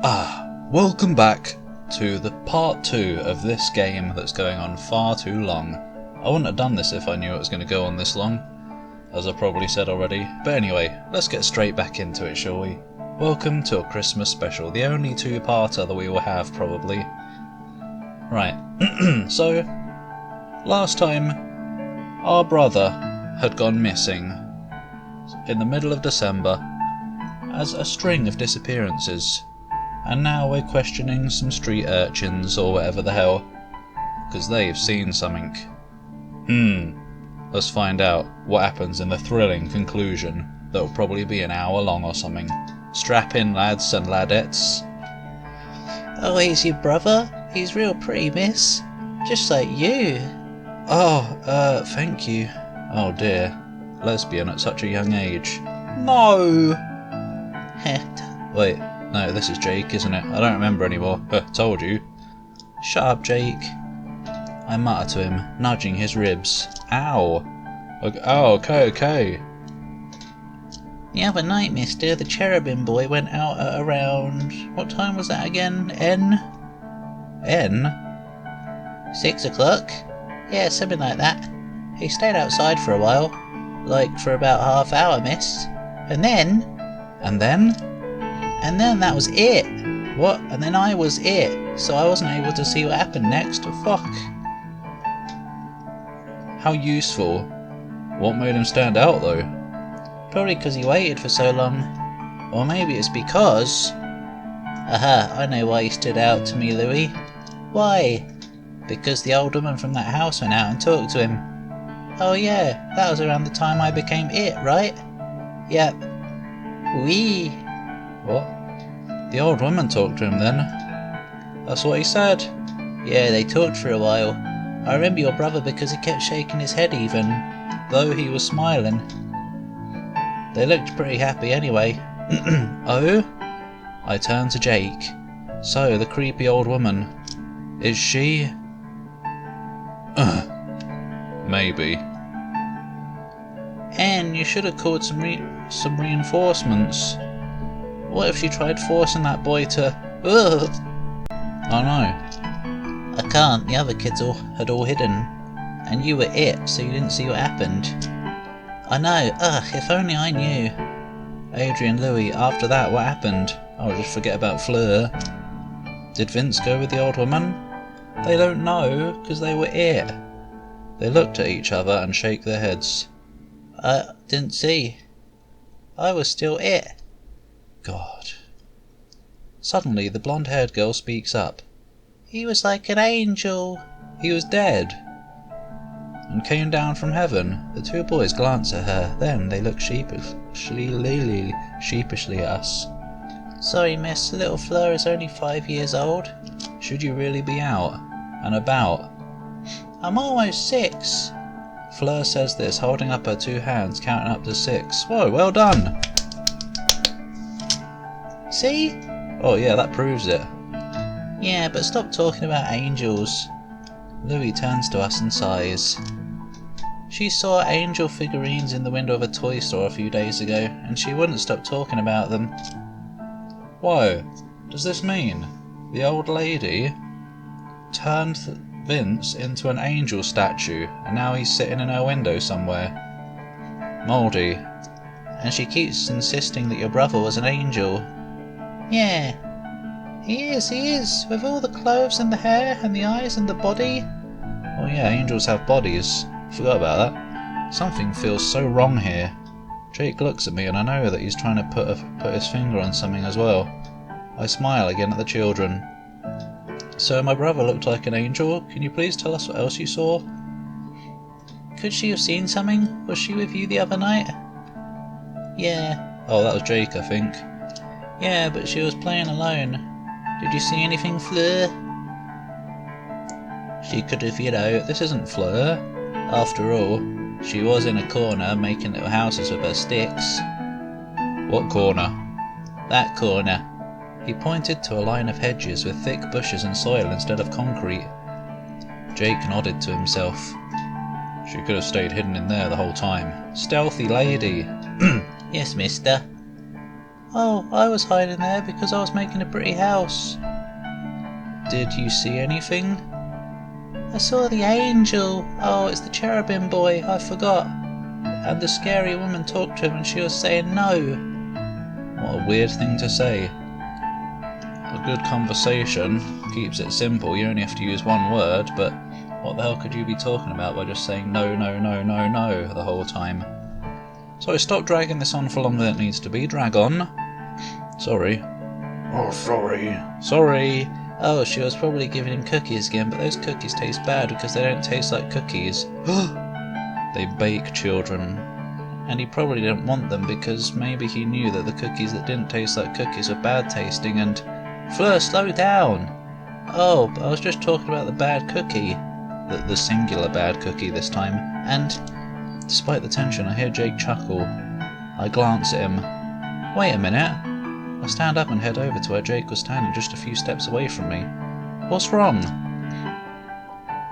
Welcome back to the part 2 of this game that's going on far too long. I wouldn't have done this if I knew it was going to go on this long, as I probably said already. But anyway, let's get straight back into it, shall we? Welcome to a Christmas special, the only two-parter that we will have, probably. Right, so, last time, our brother had gone missing in the middle of December as a string of disappearances. And now we're questioning some street urchins or whatever the hell, because they've seen something. Let's find out what happens in the thrilling conclusion that'll probably be an hour long or something. Strap in, lads and ladettes. Oh, he's your brother? He's real pretty, miss. Just like you. Oh, thank you. Oh dear. Lesbian at such a young age. No! Wait. No, this is Jake, isn't it? I don't remember anymore. Told you. Shut up, Jake. I mutter to him, nudging his ribs. Ow. Oh, okay. The other night, mister, the cherubim boy went out at around... What time was that again? N? 6 o'clock? Yeah, something like that. He stayed outside for a while. Like, for about half hour, miss. And then... And then that was it. What? And then I was it. So I wasn't able to see what happened next. Fuck. How useful. What made him stand out though? Probably because he waited for so long. Or maybe it's because... Aha, I know why he stood out to me, Louis. Why? Because the old woman from that house went out and talked to him. Oh yeah, that was around the time I became it, right? Yep. Wee. What? The old woman talked to him then? That's what he said? Yeah, they talked for a while. I remember your brother because he kept shaking his head even, though he was smiling. They looked pretty happy anyway. Oh? I turned to Jake. So, the creepy old woman. Is she... Maybe. And you should have called some reinforcements. What if she tried forcing that boy to... Ugh! Oh no. I can't, the other kids had all hidden. And you were it, so you didn't see what happened. I know, if only I knew. Adrian, Louis, after that, what happened? Oh, just forget about Fleur. Did Vince go with the old woman? They don't know, because they were it. They looked at each other and shake their heads. I didn't see. I was still it. God. Suddenly, the blonde-haired girl speaks up. He was like an angel. He was dead. And came down from heaven. The two boys glance at her. Then they look sheepishly at us. Sorry, miss. Little Fleur is only 5 years old. Should you really be out and about? I'm almost 6. Fleur says this, holding up her 2 hands, counting up to 6. Whoa, well done! See? Oh yeah, that proves it. Yeah, but stop talking about angels. Louis turns to us and sighs. She saw angel figurines in the window of a toy store a few days ago, and she wouldn't stop talking about them. Whoa, does this mean the old lady turned Vince into an angel statue, and now he's sitting in her window somewhere? Mouldy. And she keeps insisting that your brother was an angel. Yeah, he is, with all the clothes and the hair and the eyes and the body. Oh yeah, angels have bodies. Forgot about that. Something feels so wrong here. Jake looks at me and I know that he's trying to put his finger on something as well. I smile again at the children. So my brother looked like an angel? Can you please tell us what else you saw? Could she have seen something? Was she with you the other night? Yeah. Oh, that was Jake, I think. Yeah, but she was playing alone. Did you see anything, Fleur? She could have, this isn't Fleur. After all, she was in a corner making little houses with her sticks. What corner? That corner. He pointed to a line of hedges with thick bushes and soil instead of concrete. Jake nodded to himself. She could have stayed hidden in there the whole time. Stealthy lady. Yes, mister. Oh, I was hiding there because I was making a pretty house. Did you see anything? I saw the angel. Oh, it's the cherubim boy, I forgot. And the scary woman talked to him and she was saying no. What a weird thing to say. A good conversation keeps it simple, you only have to use one word, but what the hell could you be talking about by just saying no, no, no, no, no the whole time? Sorry, stop dragging this on for longer than it needs to be. Drag on. Sorry. Oh, sorry. Sorry. Oh, she was probably giving him cookies again, but those cookies taste bad because they don't taste like cookies. They bake children. And he probably didn't want them because maybe he knew that the cookies that didn't taste like cookies were bad tasting and... Fleur, slow down! Oh, but I was just talking about the bad cookie. The singular bad cookie this time. And... Despite the tension, I hear Jake chuckle. I glance at him. Wait a minute. I stand up and head over to where Jake was standing just a few steps away from me. What's wrong?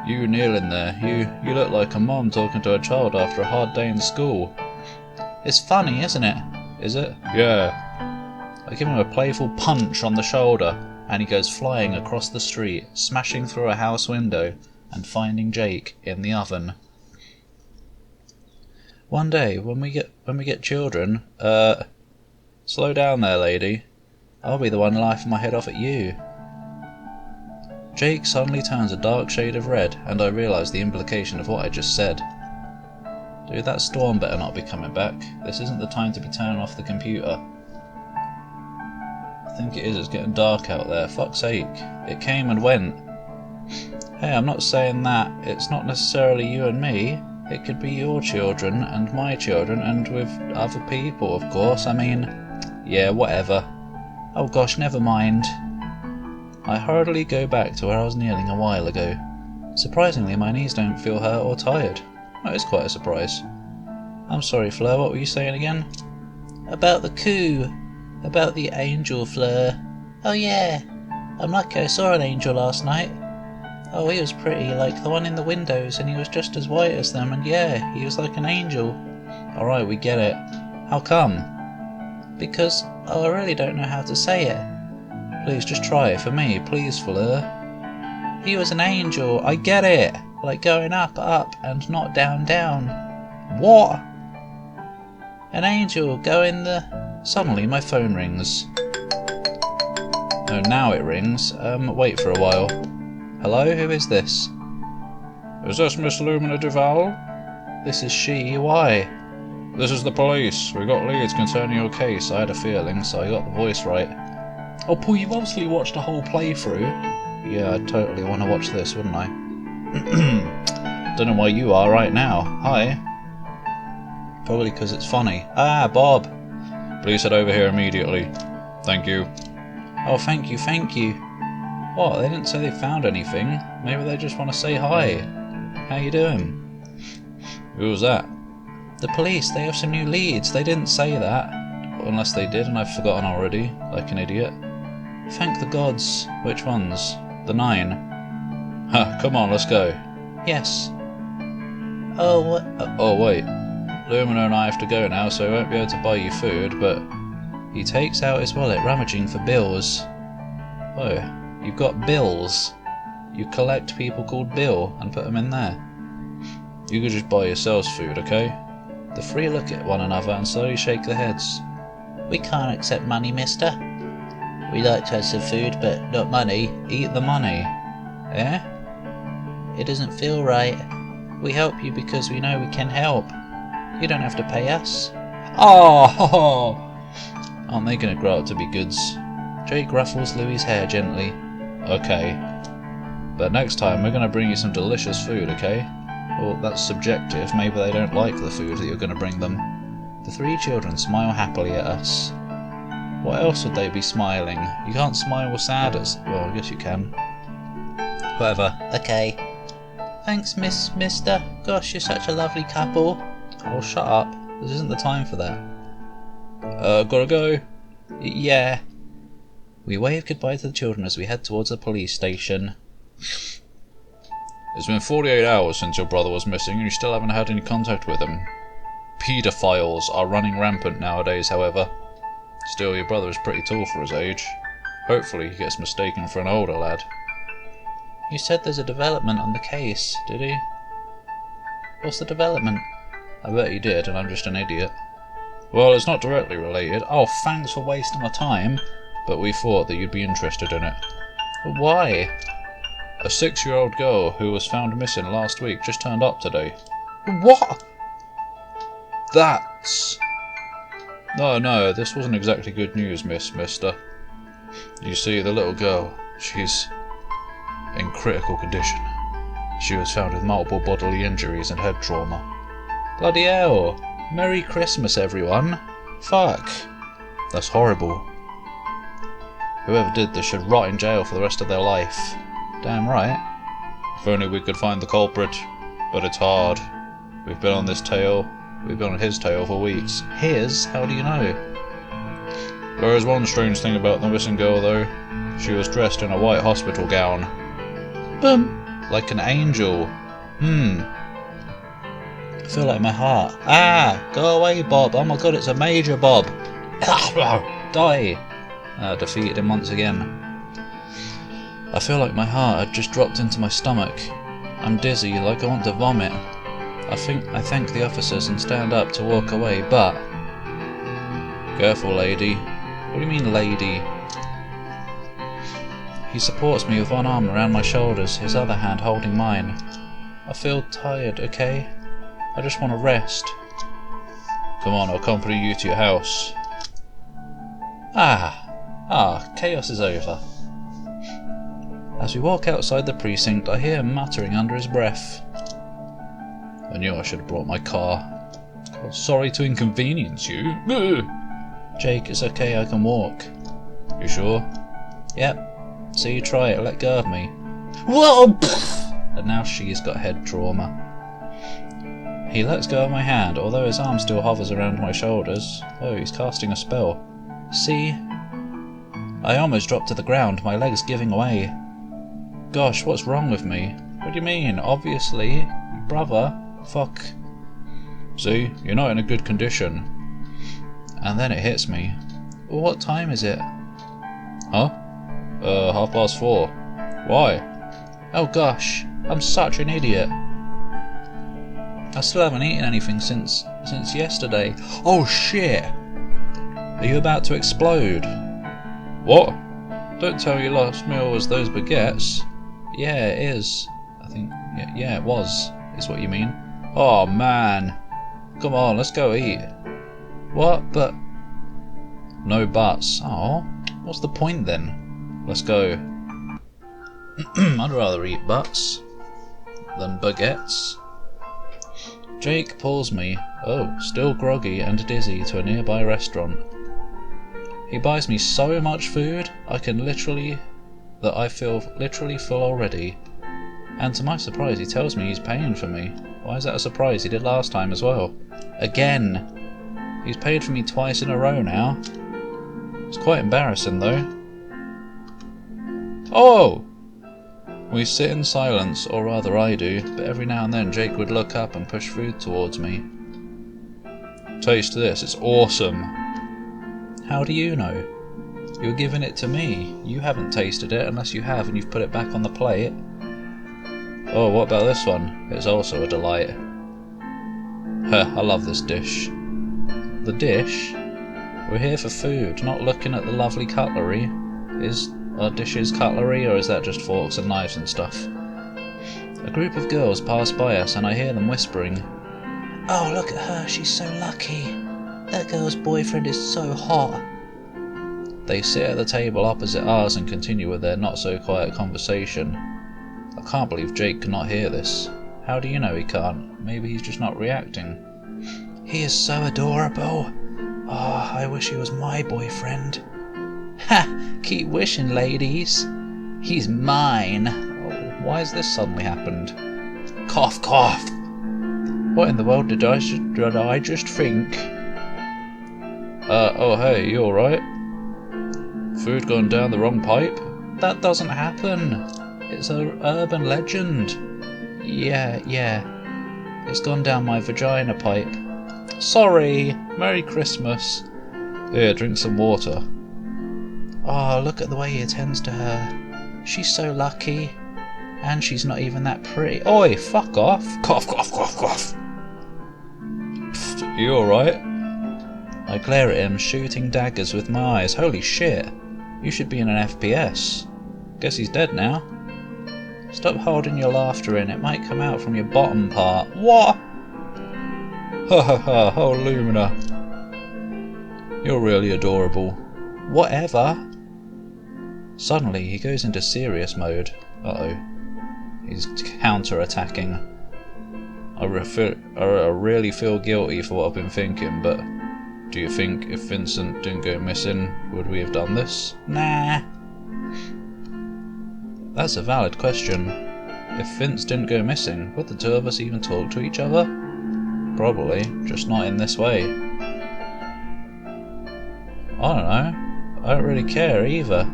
You kneeling there. You look like a mom talking to a child after a hard day in school. It's funny, isn't it? Is it? Yeah. I give him a playful punch on the shoulder, and he goes flying across the street, smashing through a house window and finding Jake in the oven. One day, when we get children, slow down there, lady. I'll be the one laughing my head off at you. Jake suddenly turns a dark shade of red, and I realise the implication of what I just said. Dude, that storm better not be coming back. This isn't the time to be turning off the computer. I think it is, it's getting dark out there. Fuck's sake. It came and went. Hey, I'm not saying that. It's not necessarily you and me. It could be your children and my children and with other people, of course. I mean, yeah, whatever. Oh gosh, never mind. I hurriedly go back to where I was kneeling a while ago. Surprisingly, my knees don't feel hurt or tired. That is quite a surprise. I'm sorry, Fleur, what were you saying again? About the coup. About the angel, Fleur. Oh yeah. I'm lucky I saw an angel last night. Oh, he was pretty, like the one in the windows, and he was just as white as them, and yeah, he was like an angel. Alright, we get it. How come? Because, oh, I really don't know how to say it. Please, just try it for me, please, Fleur. He was an angel, I get it! Like going up, up, and not down, down. What? An angel going the... Suddenly my phone rings. Oh, now it rings. Wait for a while. Hello, who is this? Is this Miss Lumina Duval? This is she, why? This is the police. We got leads concerning your case. I had a feeling, so I got the voice right. Oh, Paul, you've obviously watched a whole playthrough. Yeah, I'd totally want to watch this, wouldn't I? Don't know why you are right now. Hi. Probably because it's funny. Ah, Bob. Please head over here immediately. Thank you. Oh, thank you, thank you. What, they didn't say they found anything. Maybe they just want to say hi. How you doing? Who was that? The police, they have some new leads. They didn't say that. Unless they did and I've forgotten already, like an idiot. Thank the gods. Which ones? The 9. Huh, come on, let's go. Yes. Oh, what? Oh, wait. Lumina and I have to go now, so I won't be able to buy you food, but... He takes out his wallet, rummaging for bills. Oh, you've got bills. You collect people called Bill and put them in there. You could just buy yourselves food, okay? The three look at one another and slowly shake their heads. We can't accept money, mister. We'd like to have some food, but not money. Eat the money. Eh? It doesn't feel right. We help you because we know we can help. You don't have to pay us. Oh! Aren't they going to grow up to be goods? Jake ruffles Louie's hair gently. Okay. But next time we're going to bring you some delicious food, okay? Well, that's subjective. Maybe they don't like the food that you're going to bring them. The three children smile happily at us. What else would they be smiling? You can't smile sad at... Well, I guess you can. Whatever. Okay. Thanks, mister. Gosh, you're such a lovely couple. Oh, shut up. This isn't the time for that. Gotta go? Yeah. We wave goodbye to the children as we head towards the police station. It's been 48 hours since your brother was missing and you still haven't had any contact with him. Paedophiles are running rampant nowadays, however. Still, your brother is pretty tall for his age. Hopefully he gets mistaken for an older lad. You said there's a development on the case, did he? What's the development? I bet he did, and I'm just an idiot. Well, it's not directly related. Oh, thanks for wasting my time. But we thought that you'd be interested in it. But why? A 6-year-old girl who was found missing last week just turned up today. What? That's... No, this wasn't exactly good news, mister. You see, the little girl, she's in critical condition. She was found with multiple bodily injuries and head trauma. Bloody hell. Merry Christmas, everyone. Fuck. That's horrible. Whoever did this should rot in jail for the rest of their life. Damn right. If only we could find the culprit. But it's hard. We've been on his tail. We've been on his tail for weeks. His? How do you know? There is one strange thing about the missing girl, though. She was dressed in a white hospital gown. Boom. Like an angel. I feel like my heart. Ah! Go away, Bob. Oh my god, it's a major Bob. Die. Defeated him once again. I feel like my heart had just dropped into my stomach. I'm dizzy, like I want to vomit. I thank the officers and stand up to walk away, but... Careful, lady. What do you mean, lady? He supports me with one arm around my shoulders, his other hand holding mine. I feel tired, okay? I just want to rest. Come on, I'll accompany you to your house. Chaos is over. As we walk outside the precinct, I hear him muttering under his breath. I knew I should have brought my car. Oh, sorry to inconvenience you. Jake, it's okay, I can walk. You sure? Yep. So you try it, let go of me. Whoa! And now she's got head trauma. He lets go of my hand, although his arm still hovers around my shoulders. Oh, he's casting a spell. See? I almost dropped to the ground, my legs giving way. Gosh, what's wrong with me? What do you mean? Obviously, brother. Fuck. See, you're not in a good condition. And then it hits me. What time is it? Huh? 4:30. Why? Oh gosh, I'm such an idiot. I still haven't eaten anything since yesterday. Oh shit! Are you about to explode? What? Don't tell your last meal was those baguettes. Yeah, it is. I think, yeah, it was, is what you mean. Oh man. Come on, let's go eat. What? But... No buts. Oh, what's the point then? Let's go. I'd rather eat butts than baguettes. Jake pulls me, still groggy and dizzy, to a nearby restaurant. He buys me so much food, I feel literally full already. And to my surprise, he tells me he's paying for me. Why is that a surprise? He did last time as well. Again! He's paid for me twice in a row now. It's quite embarrassing though. Oh! We sit in silence, or rather I do, but every now and then Jake would look up and push food towards me. Taste this, it's awesome. How do you know? You're giving it to me. You haven't tasted it unless you have and you've put it back on the plate. Oh, what about this one? It's also a delight. I love this dish. The dish? We're here for food, not looking at the lovely cutlery. Is our dishes cutlery, or is that just forks and knives and stuff? A group of girls pass by us and I hear them whispering. Oh, look at her, she's so lucky. That girl's boyfriend is so hot. They sit at the table opposite ours and continue with their not-so-quiet conversation. I can't believe Jake cannot hear this. How do you know he can't? Maybe he's just not reacting. He is so adorable. Oh, I wish he was my boyfriend. Ha! Keep wishing, ladies. He's mine. Oh, why has this suddenly happened? Cough, cough. What in the world did I just think? Oh hey, you alright? Food gone down the wrong pipe? That doesn't happen. It's an urban legend. Yeah. It's gone down my vagina pipe. Sorry. Merry Christmas. Here, drink some water. Oh, look at the way he attends to her. She's so lucky. And she's not even that pretty. Oi, fuck off. Cough, cough, cough, cough. Pfft, you alright? I glare at him, shooting daggers with my eyes. Holy shit. You should be in an FPS. Guess he's dead now. Stop holding your laughter in. It might come out from your bottom part. What? Ha ha ha, oh Lumina. You're really adorable. Whatever. Suddenly, he goes into serious mode. Uh-oh. He's counter-attacking. I really feel guilty for what I've been thinking, but do you think if Vincent didn't go missing, would we have done this? Nah. That's a valid question. If Vince didn't go missing, would the two of us even talk to each other? Probably, just not in this way. I don't know. I don't really care either.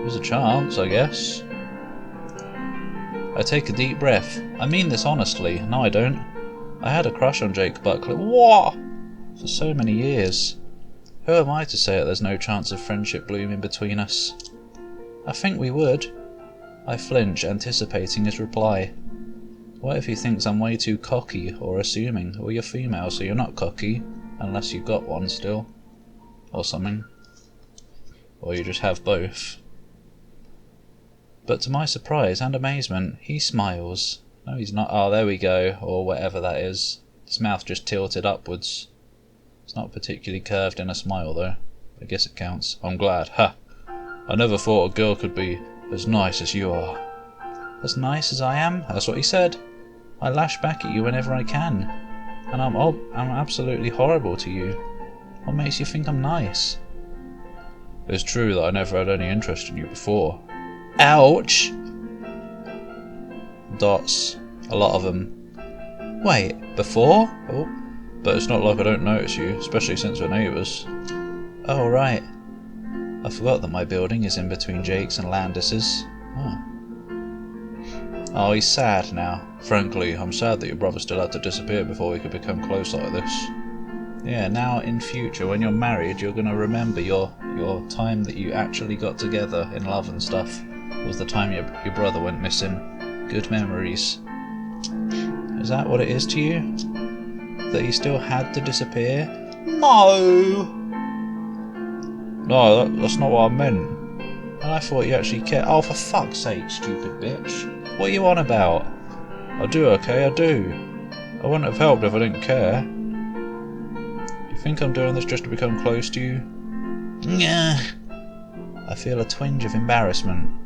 There's a chance, I guess. I take a deep breath. I mean this honestly. No, I don't. I had a crush on Jake Buckley. What? For so many years. Who am I to say that there's no chance of friendship blooming between us? I think we would. I flinch, anticipating his reply. What if he thinks I'm way too cocky or assuming? Well, you're female, so you're not cocky, unless you've got one still. Or something. Or you just have both. But to my surprise and amazement, he smiles. No, he's not. Oh, there we go, or whatever that is. His mouth just tilted upwards. It's not particularly curved in a smile, though. I guess it counts. I'm glad. Ha! I never thought a girl could be as nice as you are. As nice as I am? That's what he said. I lash back at you whenever I can. And I'm absolutely horrible to you. What makes you think I'm nice? It's true that I never had any interest in you before. Ouch! Dots. A lot of them. Wait, before? Oh. But it's not like I don't notice you, especially since we're neighbours. Oh, right. I forgot that my building is in between Jake's and Landis's. Oh, he's sad now. Frankly, I'm sad that your brother still had to disappear before we could become close like this. Yeah, now in future, when you're married, you're going to remember your time that you actually got together in love and stuff. Was the time your brother went missing. Good memories. Is that what it is to you? That he still had to disappear? No! No, that's not what I meant. And I thought you actually cared. Oh, for fuck's sake, stupid bitch. What are you on about? I do, okay, I do. I wouldn't have helped if I didn't care. You think I'm doing this just to become close to you? Nah. I feel a twinge of embarrassment.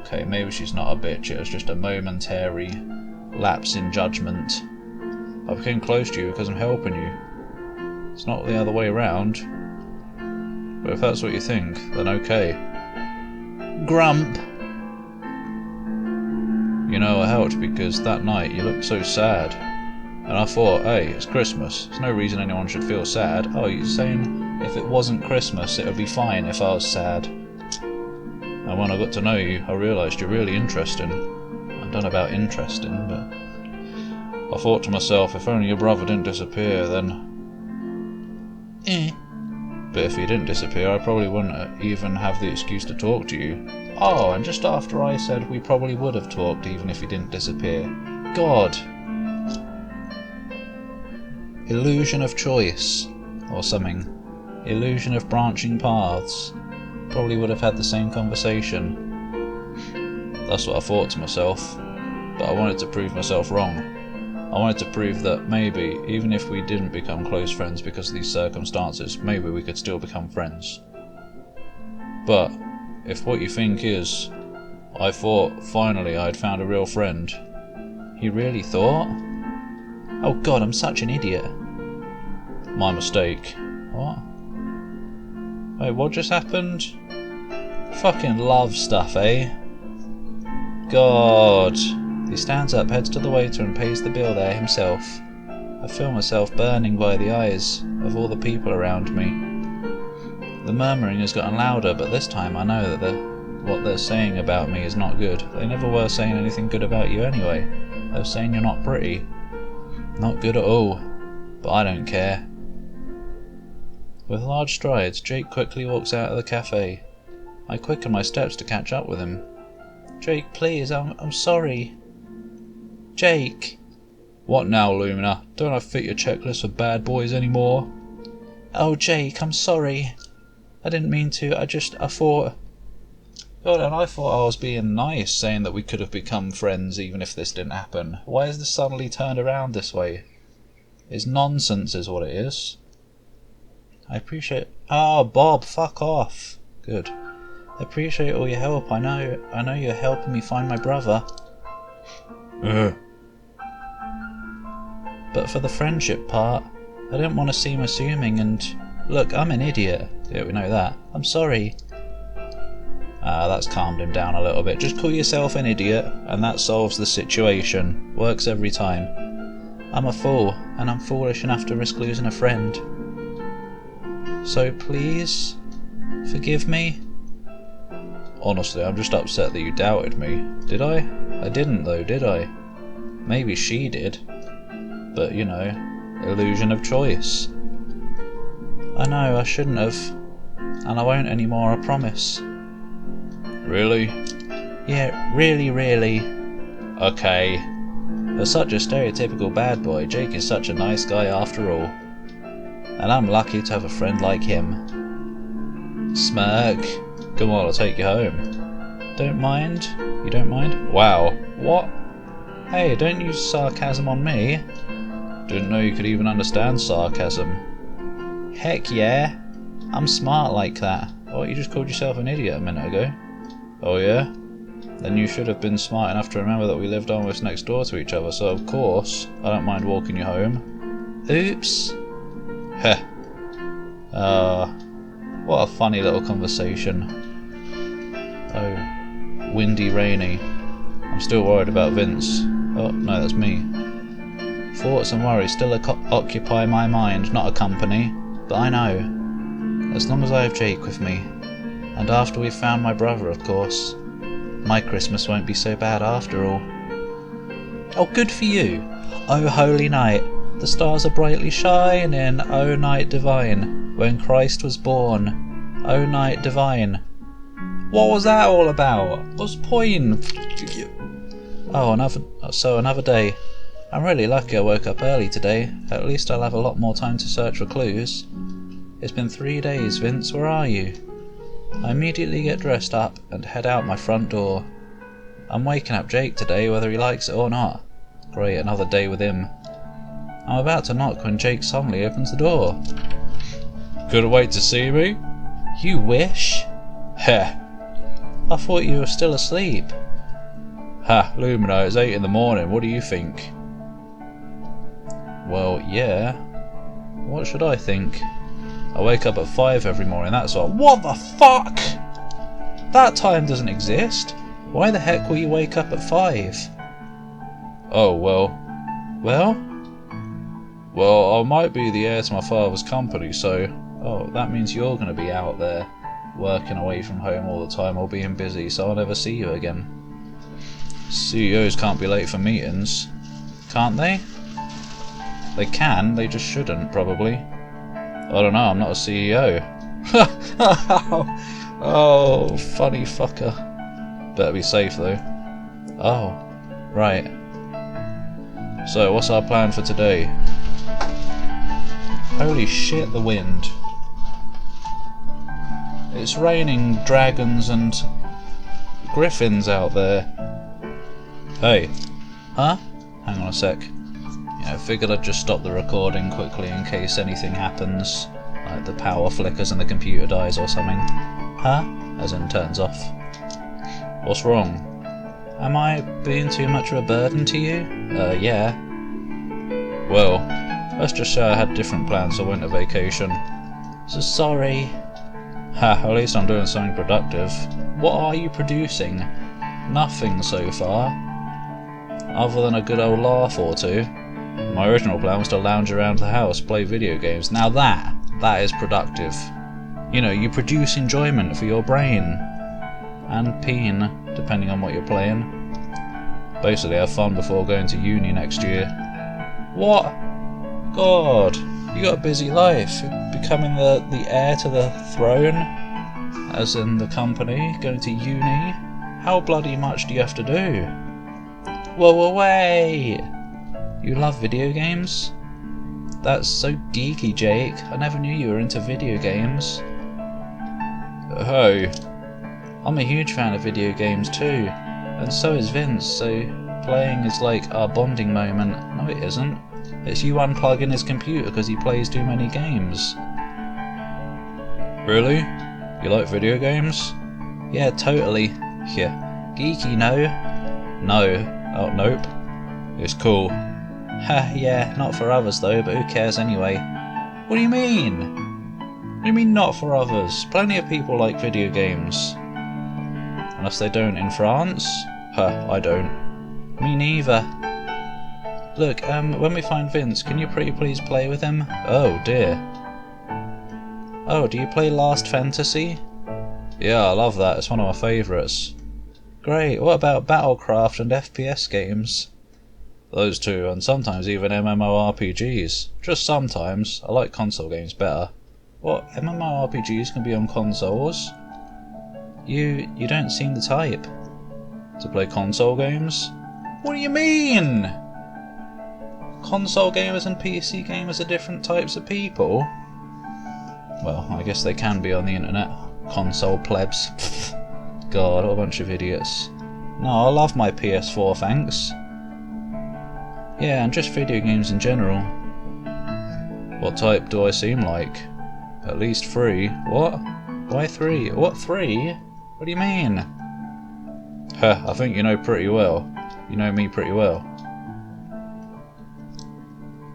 Okay, maybe she's not a bitch, it was just a momentary lapse in judgment. I became close to you because I'm helping you. It's not the other way around. But if that's what you think, then okay. Grump. You know, I helped because that night you looked so sad. And I thought, hey, it's Christmas. There's no reason anyone should feel sad. Oh, you're saying if it wasn't Christmas, it would be fine if I was sad. And when I got to know you, I realised you're really interesting. I don't know about interesting, but I thought to myself, if only your brother didn't disappear, then... But if he didn't disappear, I probably wouldn't even have the excuse to talk to you. Oh, and just after I said we probably would have talked even if he didn't disappear. God. Illusion of choice, or something. Illusion of branching paths. Probably would have had the same conversation. That's what I thought to myself, but I wanted to prove myself wrong. I wanted to prove that maybe, even if we didn't become close friends because of these circumstances, maybe we could still become friends. But, if what you think is, I thought finally I'd found a real friend. You really thought? Oh god, I'm such an idiot. My mistake. What? Wait, what just happened? Fucking love stuff, eh? God. He stands up, heads to the waiter and pays the bill there himself. I feel myself burning by the eyes of all the people around me. The murmuring has gotten louder, but this time I know that what they're saying about me is not good. They never were saying anything good about you anyway. They were saying you're not pretty. Not good at all, but I don't care. With large strides, Jake quickly walks out of the cafe. I quicken my steps to catch up with him. Jake, please, I'm sorry. Jake! What now, Lumina? Don't I fit your checklist for bad boys anymore? Oh, Jake, I'm sorry. I didn't mean to, I thought... God, and I thought I was being nice, saying that we could have become friends even if this didn't happen. Why has this suddenly turned around this way? It's nonsense is what it is. I appreciate... Oh, Bob, fuck off. Good. I appreciate all your help. I know you're helping me find my brother. But for the friendship part, I didn't want to seem assuming and... Look, I'm an idiot. Yeah, we know that. I'm sorry. That's calmed him down a little bit. Just call yourself an idiot, and that solves the situation. Works every time. I'm a fool, and I'm foolish enough to risk losing a friend. So please, forgive me? Honestly, I'm just upset that you doubted me. Did I? I didn't though, did I? Maybe she did. But, you know, illusion of choice. I know, I shouldn't have. And I won't anymore, I promise. Really? Yeah, really. Okay. For such a stereotypical bad boy, Jake is such a nice guy after all. And I'm lucky to have a friend like him. Smirk. Come on, I'll take you home. Don't mind? You don't mind? Wow. What? Hey, don't use sarcasm on me. Didn't know you could even understand sarcasm. Heck yeah. I'm smart like that. Oh, you just called yourself an idiot a minute ago. Oh yeah? Then you should have been smart enough to remember that we lived almost next door to each other, so of course, I don't mind walking you home. Oops. Heh. What a funny little conversation. Oh, windy, rainy. I'm still worried about Vince. Oh, no, that's me. Thoughts and worries still occupy my mind, not accompany, but I know. As long as I have Jake with me, and after we've found my brother, of course, my Christmas won't be so bad after all. Oh, good for you. Oh, holy night, the stars are brightly shining. Oh, night divine, when Christ was born. Oh, night divine. What was that all about? What's the point? Oh, another day. I'm really lucky I woke up early today. At least I'll have a lot more time to search for clues. It's been 3 days, Vince. Where are you? I immediately get dressed up and head out my front door. I'm waking up Jake today, whether he likes it or not. Great, another day with him. I'm about to knock when Jake suddenly opens the door. Couldn't wait to see me? You wish? Heh. I thought you were still asleep. Ha, Lumina, it's 8 in the morning. What do you think? Well, yeah. What should I think? I wake up at 5 every morning, that's all. What the fuck? That time doesn't exist. Why the heck will you wake up at 5? Oh, well. Well? Well, I might be the heir to my father's company, so... Oh, that means you're going to be out there, working away from home all the time or being busy, so I'll never see you again. CEOs can't be late for meetings. Can't they? They can, they just shouldn't, probably. I don't know, I'm not a CEO. Oh, funny fucker. Better be safe though. Oh, right. So, what's our plan for today? Holy shit, the wind. It's raining dragons and griffins out there. Hey. Huh? Hang on a sec. Yeah, I figured I'd just stop the recording quickly in case anything happens. Like the power flickers and the computer dies or something. Huh? As in turns off. What's wrong? Am I being too much of a burden to you? Yeah. Well, let's just say I had different plans for winter vacation. So sorry. Ha, at least I'm doing something productive. What are you producing? Nothing so far. Other than a good old laugh or two. My original plan was to lounge around the house, play video games. Now that is productive. You know, you produce enjoyment for your brain. And peen, depending on what you're playing. Basically have fun before going to uni next year. What? God, you got a busy life. You're becoming the heir to the throne, as in the company, going to uni. How bloody much do you have to do? Whoa, wait! You love video games? That's so geeky, Jake. I never knew you were into video games. Hey. I'm a huge fan of video games too, and so is Vince, so playing is like our bonding moment. No, it isn't. It's you unplugging his computer because he plays too many games. Really? You like video games? Yeah, totally. Yeah. Geeky, no? No. Oh, nope. It's cool. Ha, yeah, not for others though, but who cares anyway? What do you mean? What do you mean not for others? Plenty of people like video games. Unless they don't in France? Huh, I don't. Me neither. Look, when we find Vince, can you pretty please play with him? Oh dear. Oh, do you play Last Fantasy? Yeah, I love that, it's one of my favourites. Great, what about Battlecraft and FPS games? Those two, and sometimes even MMORPGs. Just sometimes. I like console games better. What, MMORPGs can be on consoles? You don't seem the type. To play console games? What do you mean? Console gamers and PC gamers are different types of people? Well, I guess they can be on the internet. Console plebs. God, what a bunch of idiots. No, I love my PS4, thanks. Yeah, and just video games in general. What type do I seem like? At least 3. What? Why 3? What 3? What do you mean? Huh, I think you know pretty well. You know me pretty well.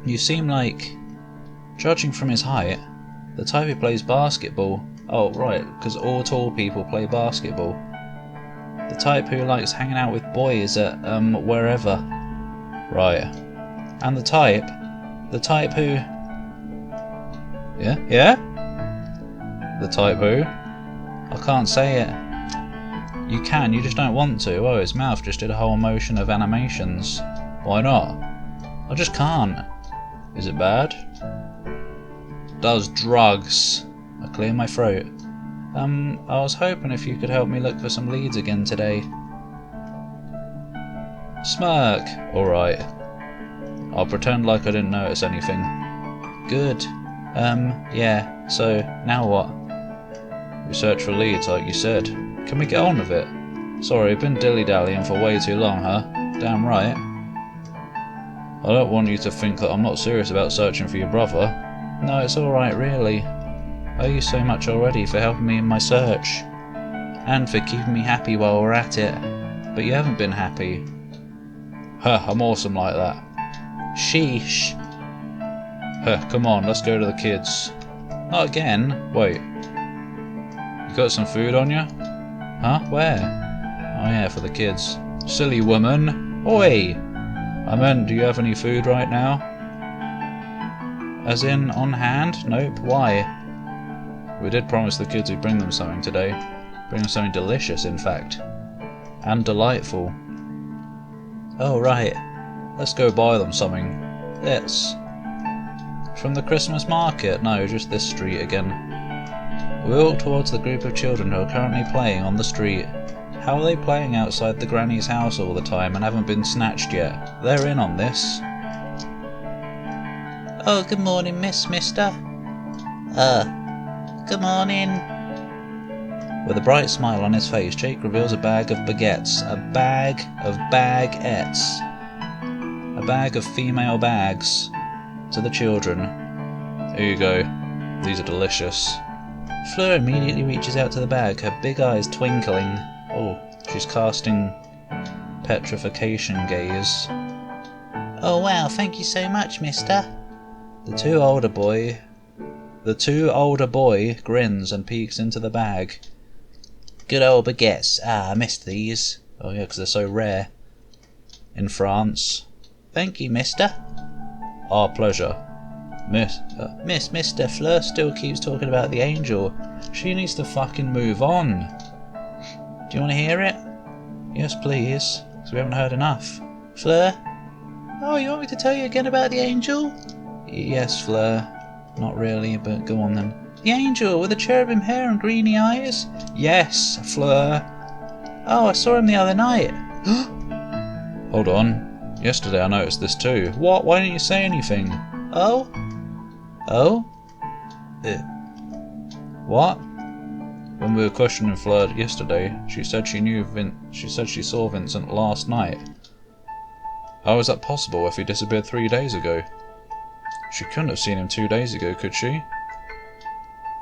You seem like, judging from his height, the type who plays basketball. Oh, right, because all tall people play basketball. The type who likes hanging out with boys at, wherever. Right. And the type who... Yeah? Yeah? The type who? I can't say it. You can, you just don't want to. Oh, his mouth just did a whole motion of animations. Why not? I just can't. Is it bad? Does drugs. I clear my throat. I was hoping if you could help me look for some leads again today. Smirk. Alright. I'll pretend like I didn't notice anything. Good. Yeah, so, now what? We search for leads like you said. Can we get on with it? Sorry, I've been dilly-dallying for way too long, huh? Damn right. I don't want you to think that I'm not serious about searching for your brother. No, it's alright, really. I owe you so much already for helping me in my search. And for keeping me happy while we're at it. But you haven't been happy. Huh, I'm awesome like that. Sheesh. Huh, come on, let's go to the kids. Not again. Wait. You got some food on you? Huh? Where? Oh yeah, for the kids. Silly woman. Oi! I meant, do you have any food right now? As in, on hand? Nope. Why? We did promise the kids we'd bring them something today. Bring them something delicious, in fact. And delightful. Oh, right. Let's go buy them something. Let's. From the Christmas market? No, just this street again. We walk towards the group of children who are currently playing on the street. How are they playing outside the granny's house all the time and haven't been snatched yet? They're in on this. Oh, good morning, mister. Good morning. With a bright smile on his face, Jake reveals a bag of baguettes. A bag of baguettes. A bag of female bags. To the children. Here you go. These are delicious. Fleur immediately reaches out to the bag, her big eyes twinkling. Oh, she's casting petrification gaze. Oh wow, thank you so much, mister. The two older boy grins and peeks into the bag. Good old baguettes. Ah, I missed these. Oh yeah, because they're so rare. In France. Thank you, mister. Our pleasure. Mister, Fleur still keeps talking about the angel. She needs to fucking move on. Do you want to hear it? Yes, please, because we haven't heard enough. Fleur? Oh, you want me to tell you again about the angel? Yes, Fleur. Not really, but go on then. The angel with the cherubim hair and greeny eyes? Yes, Fleur. Oh, I saw him the other night. Hold on. Yesterday I noticed this too. What? Why didn't you say anything? Oh? Oh? What? When we were questioning Fleur yesterday, she said she saw Vincent last night. How is that possible if he disappeared 3 days ago? She couldn't have seen him 2 days ago, could she?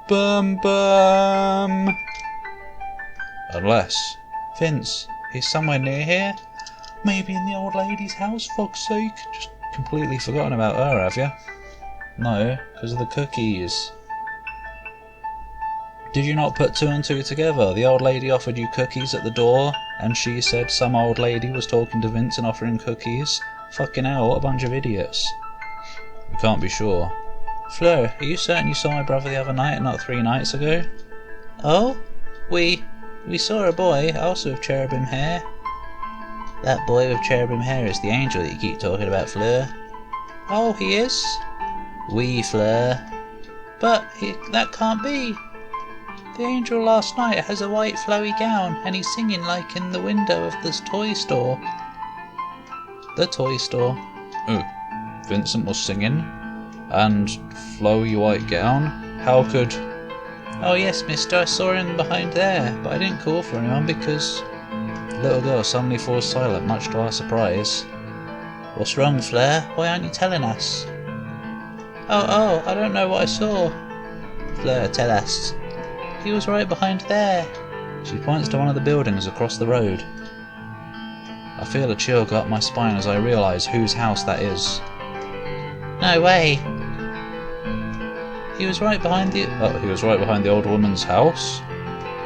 Bum bum! Unless... Vince, he's somewhere near here? Maybe in the old lady's house, fuck's sake. Just completely forgotten about her, have you? No, because of the cookies. Did you not put 2 and 2 together? The old lady offered you cookies at the door, and she said some old lady was talking to Vince and offering cookies? Fucking hell, what a bunch of idiots. We can't be sure. Fleur, are you certain you saw my brother the other night and not 3 nights ago? Oh? We saw a boy, also with cherubim hair. That boy with cherubim hair is the angel that you keep talking about, Fleur. Oh, he is? Oui, Fleur. But that can't be. The angel last night has a white flowy gown and he's singing like in the window of this toy store. The toy store. Oh, Vincent was singing? And flowy white gown? How could... Oh yes, mister, I saw him behind there, but I didn't call for anyone because... The little girl suddenly falls silent, much to our surprise. What's wrong, Fleur? Why aren't you telling us? Oh, I don't know what I saw. Fleur, tell us. He was right behind there. She points to one of the buildings across the road. I feel a chill go up my spine as I realise whose house that is. No way. He was right behind the... Oh, he was right behind the old woman's house?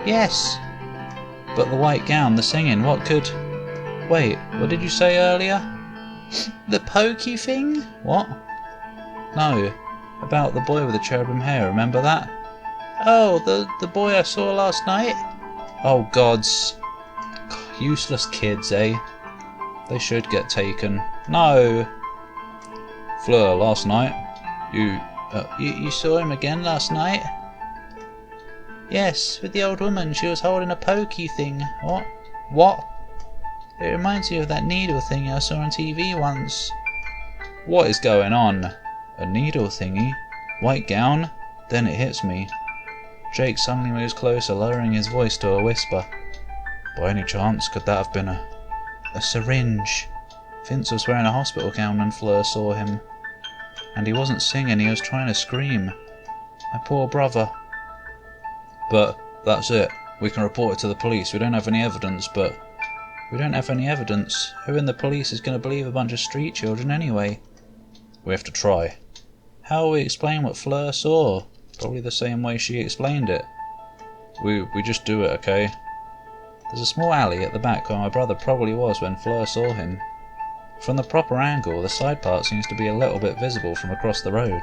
Yes. But the white gown, the singing, what could... Wait, what did you say earlier? The pokey thing? What? No, about the boy with the cherubim hair, remember that? Oh, the boy I saw last night? Oh gods. Useless kids, eh? They should get taken. No! Fleur, last night, You saw him again last night? Yes, with the old woman. She was holding a pokey thing. What? What? It reminds me of that needle thing I saw on TV once. What is going on? A needle thingy? White gown? Then it hits me. Jake suddenly moves closer, lowering his voice to a whisper. By any chance, could that have been a syringe? Vince was wearing a hospital gown when Fleur saw him. And he wasn't singing, he was trying to scream. My poor brother. But that's it. We can report it to the police. We don't have any evidence, but... We don't have any evidence. Who in the police is going to believe a bunch of street children anyway? We have to try. How will we explain what Fleur saw? Probably the same way she explained it. We just do it, okay? There's a small alley at the back where my brother probably was when Fleur saw him. From the proper angle, the side part seems to be a little bit visible from across the road.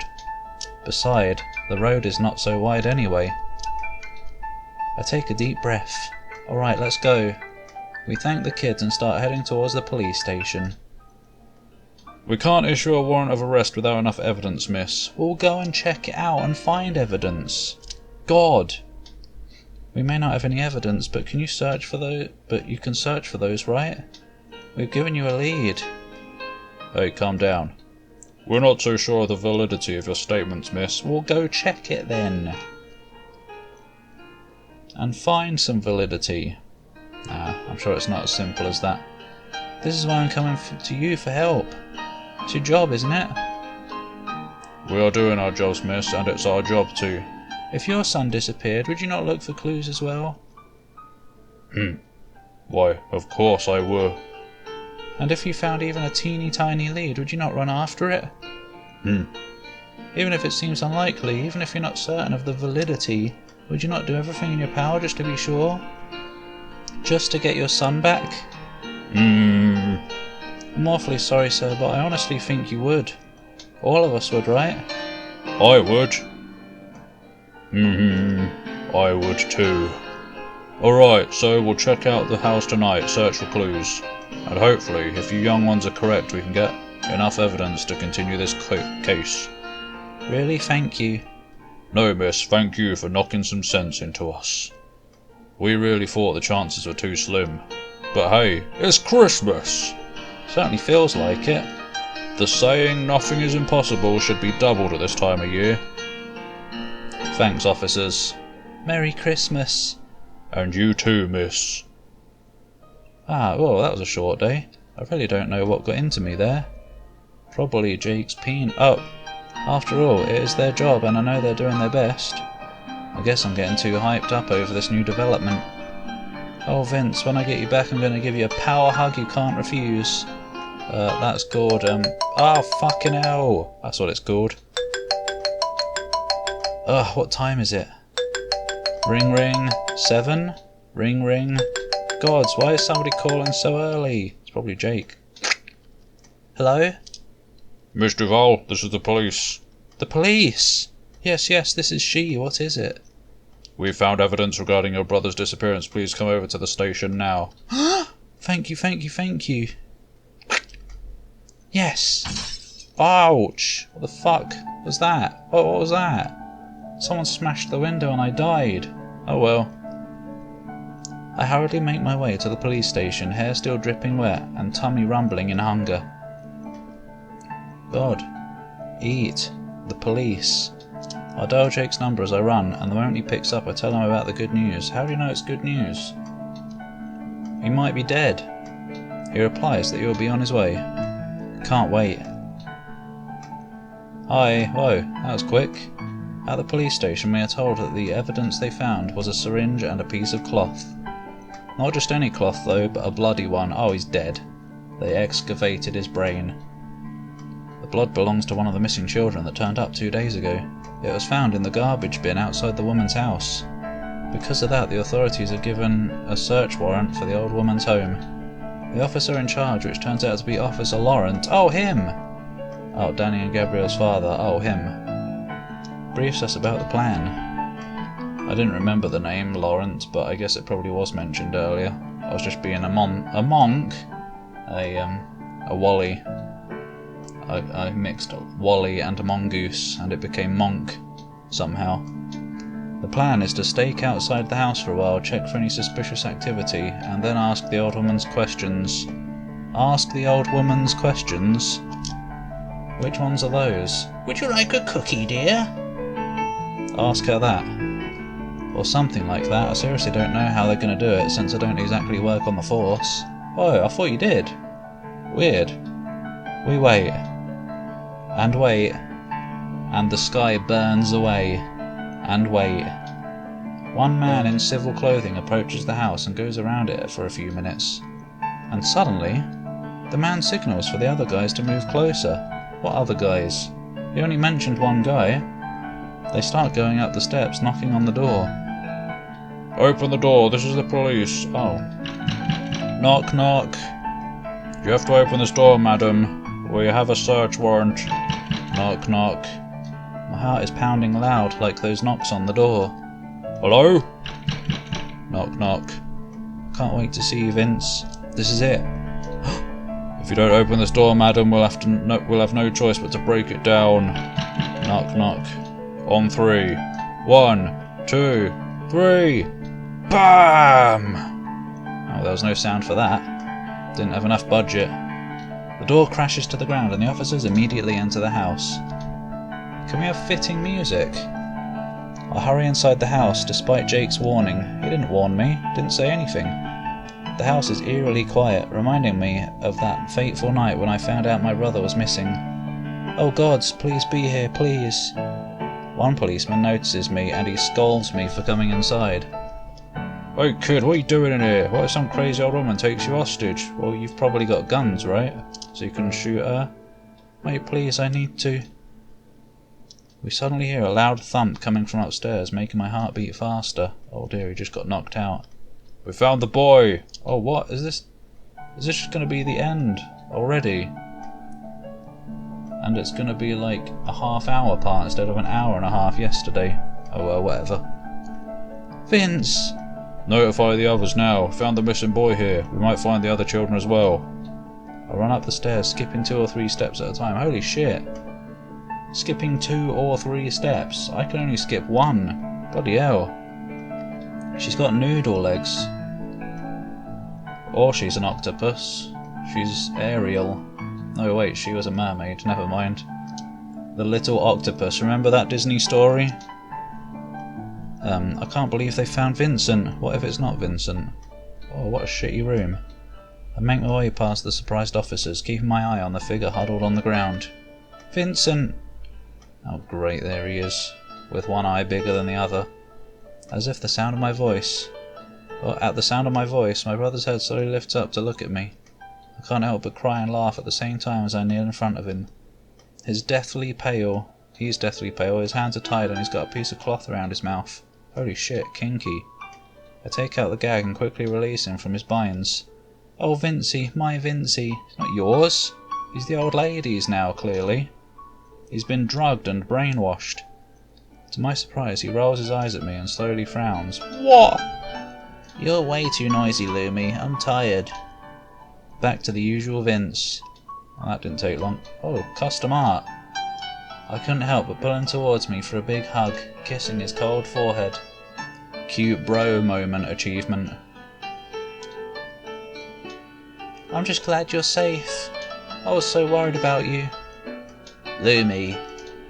Besides, the road is not so wide anyway. I take a deep breath. Alright, let's go. We thank the kids and start heading towards the police station. We can't issue a warrant of arrest without enough evidence, miss. We'll go and check it out and find evidence. God! We may not have any evidence, but can you search for those? But you can search for those, right? We've given you a lead. Hey, calm down. We're not so sure of the validity of your statements, miss. We'll go check it then. And find some validity. I'm sure it's not as simple as that. This is why I'm coming to you for help. It's your job, isn't it? We are doing our jobs, miss, and it's our job too. If your son disappeared, would you not look for clues as well? Why, of course I will. And if you found even a teeny tiny lead, would you not run after it? Even if it seems unlikely, even if you're not certain of the validity, would you not do everything in your power just to be sure? Just to get your son back? I'm awfully sorry, sir, but I honestly think you would. All of us would, right? I would. I would too. Alright, so we'll check out the house tonight, search for clues. And hopefully, if you young ones are correct, we can get Enough evidence to continue this case. Really? Thank you. No, miss, thank you for knocking some sense into us. We really thought the chances were too slim. But hey, it's Christmas! Certainly feels like it. The saying nothing is impossible should be doubled at this time of year. Thanks, officers. Merry Christmas. And you too, miss. Well, that was a short day. I really don't know what got into me there. Probably Jake's after all, it is their job and I know they're doing their best. I guess I'm getting too hyped up over this new development. Oh Vince, when I get you back I'm going to give you a power hug you can't refuse. That's called, fucking hell! That's what it's called. What time is it? Ring ring, 7? Ring ring. Gods, why is somebody calling so early? It's probably Jake. Hello? Miss Duval, this is the police. The police? Yes, this is she. What is it? We've found evidence regarding your brother's disappearance. Please come over to the station now. Thank you. Yes! Ouch! What the fuck was that? What was that? Someone smashed the window and I died. Oh well. I hurriedly make my way to the police station, hair still dripping wet and tummy rumbling in hunger. God. Eat. The police. I dial Jake's number as I run, and the moment he picks up I tell him about the good news. How do you know it's good news? He might be dead. He replies that he will be on his way. Can't wait. Hi. Whoa, that was quick. At the police station we are told that the evidence they found was a syringe and a piece of cloth. Not just any cloth though, but a bloody one. Oh, he's dead. They excavated his brain. The blood belongs to one of the missing children that turned up 2 days ago. It was found in the garbage bin outside the woman's house. Because of that, the authorities have given a search warrant for the old woman's home. The officer in charge, which turns out to be Officer Laurent. Oh, him! Oh, Danny and Gabriel's father. Oh, him. Briefs us about the plan. I didn't remember the name, Laurent, but I guess it probably was mentioned earlier. I was just being a monk? A Wally. I mixed Wally and a mongoose, and it became monk, somehow. The plan is to stake outside the house for a while, check for any suspicious activity, and then ask the old woman's questions. Ask the old woman's questions? Which ones are those? Would you like a cookie, dear? Ask her that. Or something like that. I seriously don't know how they're going to do it, since I don't exactly work on the force. Oh, I thought you did. Weird. We wait. And wait. And the sky burns away. And wait. One man in civil clothing approaches the house and goes around it for a few minutes. And suddenly, the man signals for the other guys to move closer. What other guys? He only mentioned one guy. They start going up the steps, knocking on the door. Open the door, this is the police. Oh. Knock, knock. You have to open this door, madam. We have a search warrant. Knock, knock. My heart is pounding loud, like those knocks on the door. Hello? Knock, knock. Can't wait to see you, Vince. This is it. If you don't open this door, madam, we'll have no choice but to break it down. Knock, knock. On 3. 1, 2, 3. BAM! Oh, there was no sound for that. Didn't have enough budget. The door crashes to the ground and the officers immediately enter the house. Can we have fitting music? I hurry inside the house despite Jake's warning. He didn't warn me, didn't say anything. The house is eerily quiet, reminding me of that fateful night when I found out my brother was missing. Oh gods, please be here, please. One policeman notices me and he scolds me for coming inside. Hey kid, what are you doing in here? What if some crazy old woman takes you hostage? Well, you've probably got guns, right? So you can shoot her? Wait, please, I need to... We suddenly hear a loud thump coming from upstairs, making my heart beat faster. Oh dear, he just got knocked out. We found the boy! Oh, what? Is this just going to be the end already? And it's going to be like a half-hour part instead of an hour and a half yesterday. Oh well, whatever. Vince! Notify the others now. Found the missing boy here. We might find the other children as well. I run up the stairs, skipping 2 or 3 steps at a time. Holy shit. Skipping 2 or 3 steps. I can only skip 1. Bloody hell. She's got noodle legs. Or she's an octopus. She's Ariel. No wait, she was a mermaid, never mind. The little octopus, remember that Disney story? I can't believe they found Vincent. What if it's not Vincent? Oh, what a shitty room. I make my way past the surprised officers, keeping my eye on the figure huddled on the ground. Vincent! Oh great, there he is, with one eye bigger than the other. As if the sound of my voice... Well, at the sound of my voice, my brother's head slowly lifts up to look at me. I can't help but cry and laugh at the same time as I kneel in front of him. He's deathly pale, his hands are tied and he's got a piece of cloth around his mouth. Holy shit, kinky. I take out the gag and quickly release him from his binds. Oh Vincey, my Vincey, it's not yours. He's the old lady's now, clearly. He's been drugged and brainwashed. To my surprise, he rolls his eyes at me and slowly frowns. What? You're way too noisy, Lumi. I'm tired. Back to the usual Vince. Well, that didn't take long. Oh, custom art. I couldn't help but pull him towards me for a big hug, kissing his cold forehead. Cute bro moment achievement. I'm just glad you're safe. I was so worried about you. Lumi.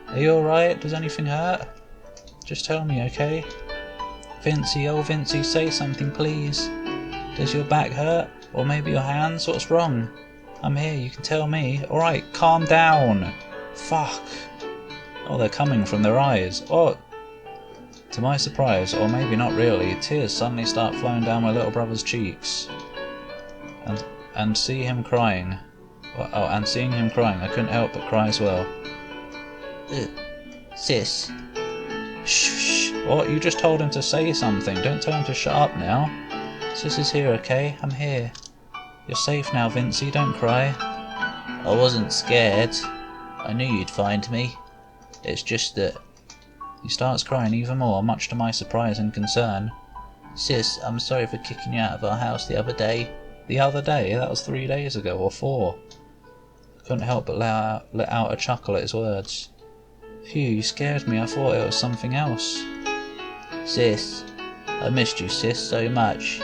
Are you alright? Does anything hurt? Just tell me, okay? Vincey, oh Vincey, say something please. Does your back hurt? Or maybe your hands? What's wrong? I'm here, you can tell me. Alright, calm down. Fuck. Oh, they're coming from their eyes. Oh. To my surprise, or maybe not really, tears suddenly start flowing down my little brother's cheeks. And seeing him crying, I couldn't help but cry as well. Sis. Shh. What? You just told him to say something. Don't tell him to shut up now. Sis is here, okay? I'm here. You're safe now, Vincey. Don't cry. I wasn't scared. I knew you'd find me. It's just that... He starts crying even more, much to my surprise and concern. Sis, I'm sorry for kicking you out of our house the other day. The other day? That was 3 days ago, or 4. I couldn't help but let out a chuckle at his words. Phew, you scared me. I thought it was something else. Sis, I missed you, sis, so much.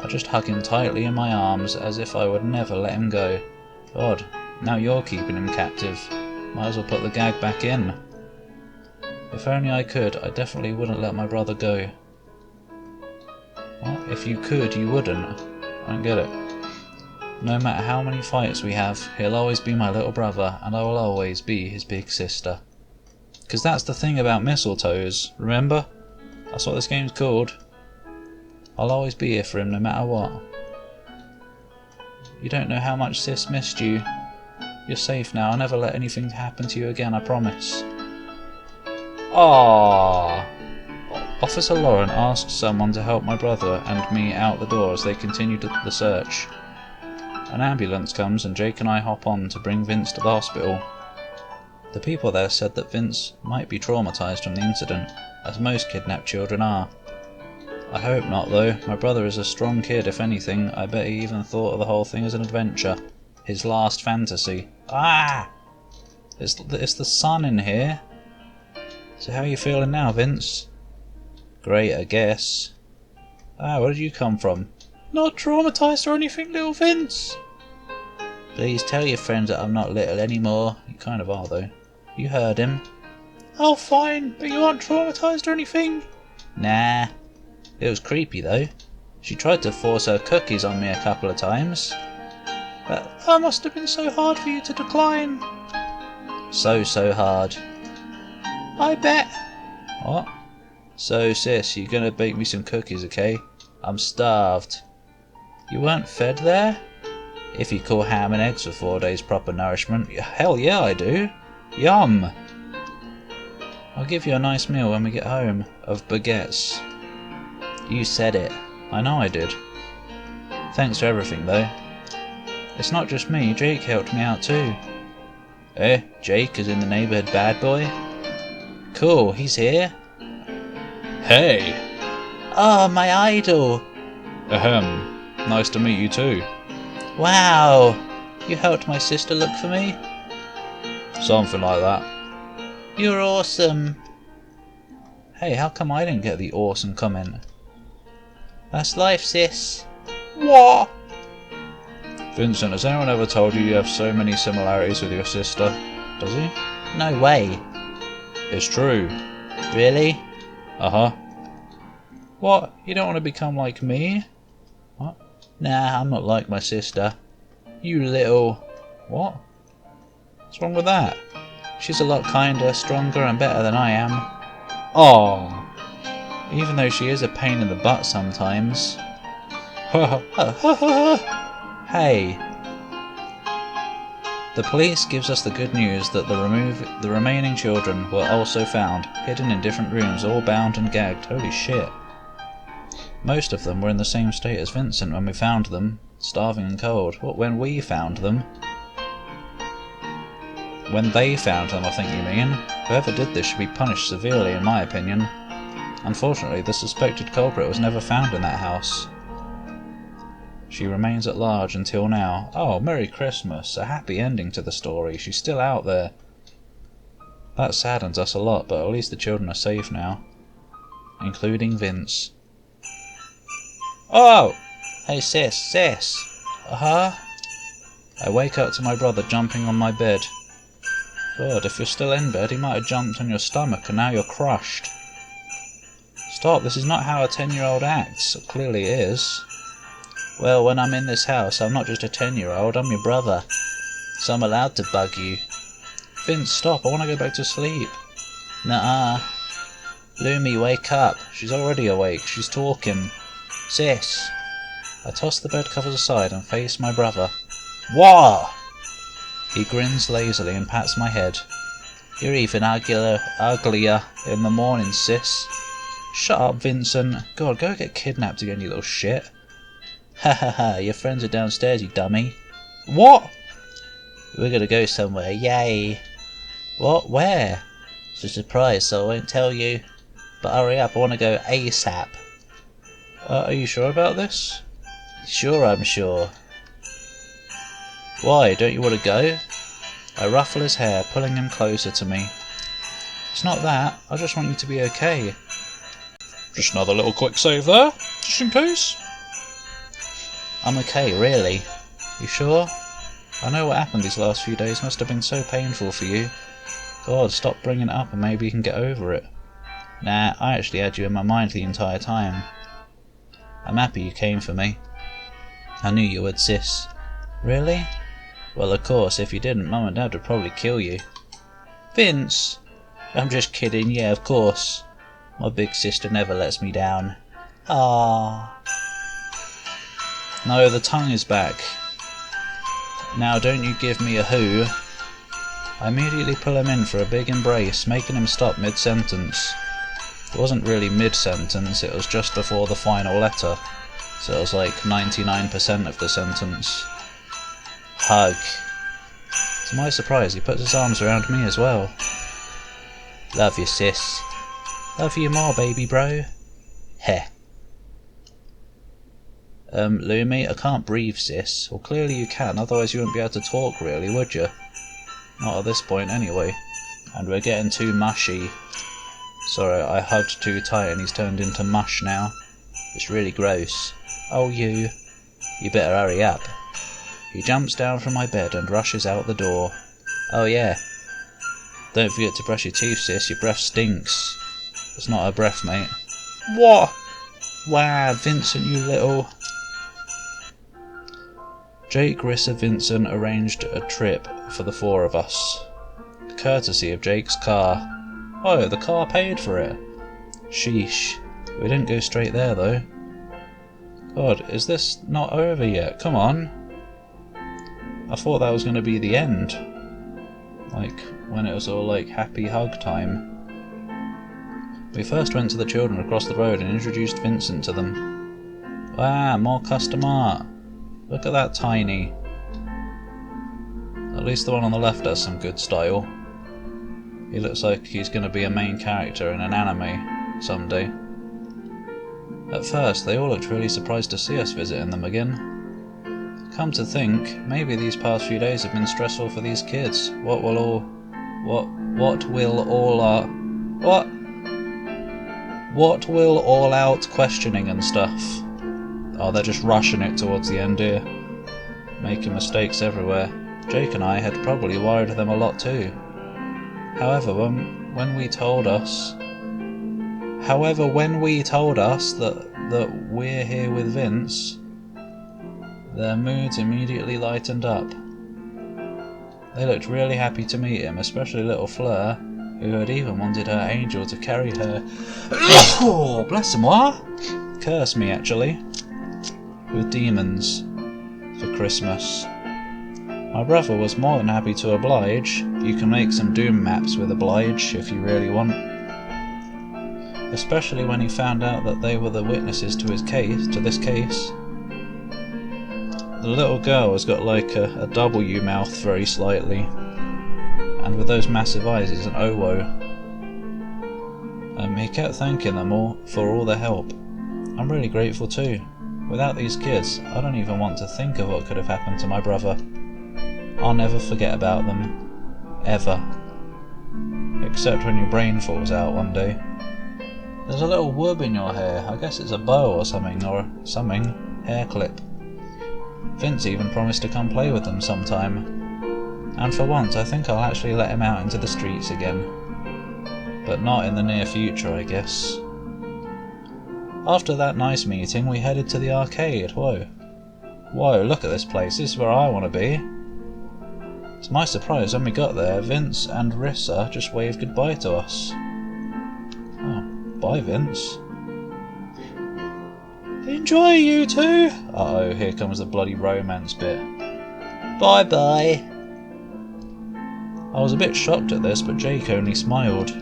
I just hug him tightly in my arms, as if I would never let him go. God, now you're keeping him captive. Might as well put the gag back in. If only I could, I definitely wouldn't let my brother go. What? If you could, you wouldn't? I don't get it. No matter how many fights we have, he'll always be my little brother, and I will always be his big sister. Because that's the thing about Mistletoes, remember? That's what this game's called. I'll always be here for him no matter what. You don't know how much Sis missed you. You're safe now. I'll never let anything happen to you again, I promise. Aww. Officer Lauren asked someone to help my brother and me out the door as they continued the search. An ambulance comes and Jake and I hop on to bring Vince to the hospital. The people there said that Vince might be traumatised from the incident, as most kidnapped children are. I hope not though. My brother is a strong kid, if anything. I bet he even thought of the whole thing as an adventure. His last fantasy. Ah! It's the sun in here. So how are you feeling now, Vince? Great, I guess. Ah, where did you come from? Not traumatised or anything, little Vince. Please tell your friends that I'm not little anymore. You kind of are though. You heard him. Oh fine, but you aren't traumatised or anything? Nah. It was creepy though. She tried to force her cookies on me a couple of times. But that must have been so hard for you to decline. So hard. I bet. What? So sis, you're gonna bake me some cookies, okay? I'm starved. You weren't fed there? If you call ham and eggs for 4 days proper nourishment, hell yeah I do. Yum. I'll give you a nice meal when we get home, of baguettes. You said it. I know I did. Thanks for everything though. It's not just me, Jake helped me out too. Eh, Jake is in the neighbourhood bad boy? Cool, he's here. Hey! Oh, my idol! Ahem, nice to meet you too. Wow! You helped my sister look for me? Something like that. You're awesome. Hey, how come I didn't get the awesome comment? That's life, sis. What? Vincent, has anyone ever told you have so many similarities with your sister? Does he? No way. It's true. Really? Uh-huh. What? You don't want to become like me? What? Nah, I'm not like my sister. You little... What? What's wrong with that? She's a lot kinder, stronger and better than I am. Oh. Even though she is a pain in the butt sometimes. Hey. The police gives us the good news that the remaining children were also found, hidden in different rooms, all bound and gagged. Holy shit. Most of them were in the same state as Vincent when we found them, starving and cold. What, when we found them? When they found them, I think you mean. Whoever did this should be punished severely, in my opinion. Unfortunately, the suspected culprit was never found in that house. She remains at large until now. Oh, Merry Christmas. A happy ending to the story. She's still out there. That saddens us a lot, but at least the children are safe now. Including Vince. Oh! Hey sis. Uh-huh? I wake up to my brother jumping on my bed. God, if you're still in bed, he might have jumped on your stomach and now you're crushed. Stop, this is not how a 10-year-old acts. It clearly is. Well, when I'm in this house, I'm not just a 10-year-old, I'm your brother. So I'm allowed to bug you. Vince, stop, I want to go back to sleep. Nuh-uh. Lumi, wake up. She's already awake, she's talking. Sis. I toss the bed covers aside and face my brother. What? He grins lazily and pats my head. You're even uglier in the morning, sis. Shut up, Vincent. God, go get kidnapped again, you little shit. Ha ha ha, your friends are downstairs, you dummy. What? We're gonna go somewhere, yay. What? Where? It's a surprise, so I won't tell you. But hurry up, I want to go ASAP. Are you sure about this? Sure, I'm sure. Why, don't you want to go? I ruffle his hair, pulling him closer to me. It's not that, I just want you to be okay. Just another little quick save there, just in case. I'm okay, really. You sure? I know what happened these last few days must have been so painful for you. God, stop bringing it up and maybe you can get over it. Nah, I actually had you in my mind the entire time. I'm happy you came for me. I knew you would, sis. Really? Well, of course, if you didn't, Mum and Dad would probably kill you. Vince! I'm just kidding, yeah, of course. My big sister never lets me down. Ah. No, the tongue is back. Now don't you give me a who. I immediately pull him in for a big embrace, making him stop mid-sentence. It wasn't really mid-sentence, it was just before the final letter. So it was like 99% of the sentence. Hug. To my surprise, he puts his arms around me as well. Love you, sis. Love you more, baby bro. Heh. Lumi, I can't breathe, sis. Well, clearly you can, otherwise you wouldn't be able to talk really, would you? Not at this point anyway. And we're getting too mushy. Sorry, I hugged too tight and he's turned into mush now. It's really gross. Oh, you better hurry up. He jumps down from my bed and rushes out the door. Oh yeah. Don't forget to brush your teeth, sis. Your breath stinks. It's not her breath, mate. What? Wow, Vincent, you little... Jake, Rissa, Vincent arranged a trip for the four of us. Courtesy of Jake's car. Oh, the car paid for it. Sheesh. We didn't go straight there, though. God, is this not over yet? Come on. I thought that was going to be the end. Like, when it was all like happy hug time. We first went to the children across the road and introduced Vincent to them. Wow, more custom art. Look at that tiny. At least the one on the left has some good style. He looks like he's going to be a main character in an anime someday. At first, they all looked really surprised to see us visiting them again. Come to think, maybe these past few days have been stressful for these kids. What will all out questioning and stuff? Oh, they're just rushing it towards the end here. Making mistakes everywhere. Jake and I had probably worried them a lot too. However, when we told us that we're here with Vince, their moods immediately lightened up. They looked really happy to meet him, especially little Fleur, who had even wanted her angel to carry her oh, bless him, what? Curse me, actually. With demons for Christmas. My brother was more than happy to oblige. You can make some doom maps with oblige if you really want. Especially when he found out that they were the witnesses to this case. The little girl has got like a W mouth very slightly, and with those massive eyes is an OWO. He kept thanking them all for all their help. I'm really grateful too. Without these kids, I don't even want to think of what could have happened to my brother. I'll never forget about them. Ever. Except when your brain falls out one day. There's a little whoop in your hair. I guess it's a bow or something. Hair clip. Vince even promised to come play with them sometime. And for once, I think I'll actually let him out into the streets again. But not in the near future, I guess. After that nice meeting, we headed to the arcade. Whoa, look at this place. This is where I want to be. To my surprise, when we got there, Vince and Rissa just waved goodbye to us. Oh, bye, Vince. Enjoy, you two! Uh-oh, here comes the bloody romance bit. Bye-bye! I was a bit shocked at this, but Jake only smiled.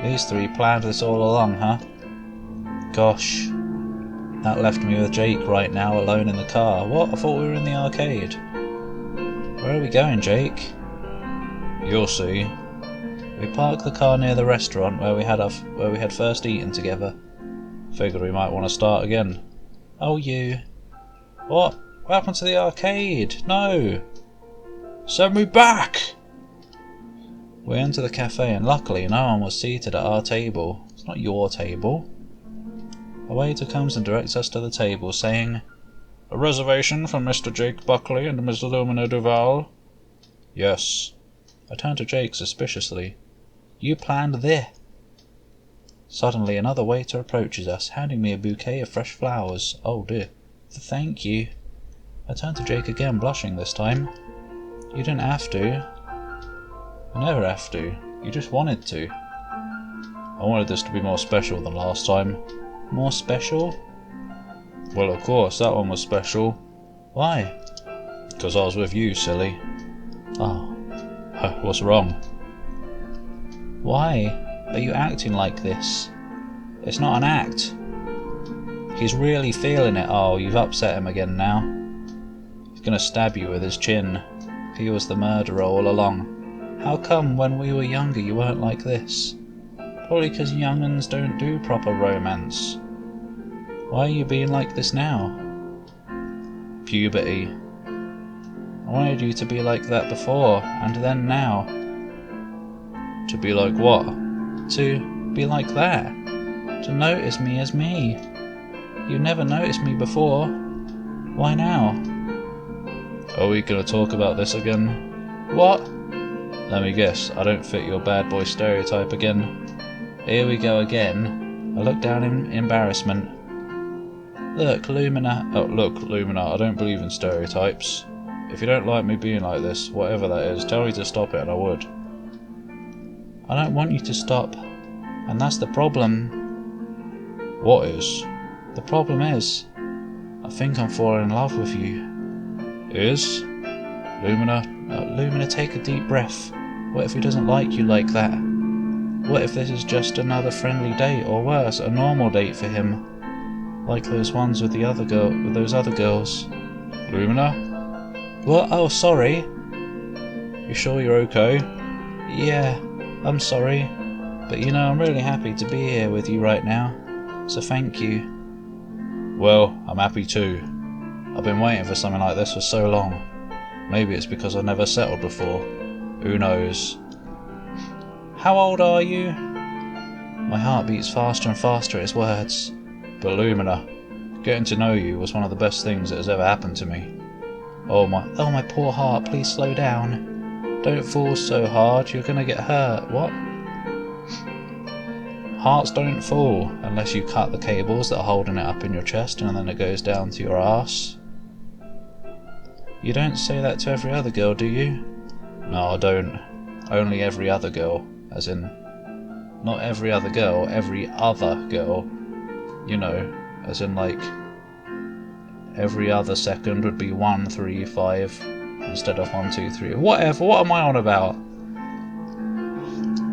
These three planned this all along, huh? Gosh. That left me with Jake right now, alone in the car. What? I thought we were in the arcade. Where are we going, Jake? You'll see. We parked the car near the restaurant where we had first eaten together. Figured we might want to start again. Oh, you. What? What happened to the arcade? No! Send me back! We entered the cafe and luckily no one was seated at our table. It's not your table. A waiter comes and directs us to the table, saying, "A reservation for Mr. Jake Buckley and Miss Lumina Duval?" Yes. I turned to Jake suspiciously. You planned this? Suddenly another waiter approaches us, handing me a bouquet of fresh flowers. Oh dear. Thank you. I turned to Jake again, blushing this time. You didn't have to. You never have to. You just wanted to. I wanted this to be more special than last time. More special? Well, of course, that one was special. Why? Because I was with you, silly. Oh. What's wrong? Why are you acting like this? It's not an act. He's really feeling it. Oh, you've upset him again now. He's gonna stab you with his chin. He was the murderer all along. How come when we were younger you weren't like this? Probably because young'uns don't do proper romance. Why are you being like this now? Puberty. I wanted you to be like that before, and then now. To be like what? To be like that. To notice me as me. You never noticed me before. Why now? Are we gonna talk about this again? What? Let me guess, I don't fit your bad boy stereotype again. Here we go again. I looked down in embarrassment. Look, Lumina. Oh, look, Lumina, I don't believe in stereotypes. If you don't like me being like this, whatever that is, tell me to stop it and I would. I don't want you to stop. And that's the problem. What is? The problem is, I think I'm falling in love with you. Is? Lumina? Lumina, take a deep breath. What if he doesn't like you like that? What if this is just another friendly date, or worse, a normal date for him? Like those ones with those other girls. Lumina? What? Oh, sorry. You sure you're okay? Yeah, I'm sorry. But you know, I'm really happy to be here with you right now. So thank you. Well, I'm happy too. I've been waiting for something like this for so long. Maybe it's because I've never settled before. Who knows? How old are you? My heart beats faster and faster at his words. But Lumina, getting to know you was one of the best things that has ever happened to me. Oh my poor heart, please slow down. Don't fall so hard, you're gonna get hurt. What? Hearts don't fall unless you cut the cables that are holding it up in your chest and then it goes down to your ass. You don't say that to every other girl, do you? No, I don't. Only every other girl. As in, not every other girl, every other girl. You know, as in like, every other second would be 1, 3, 5 instead of 1, 2, 3. Whatever, what am I on about?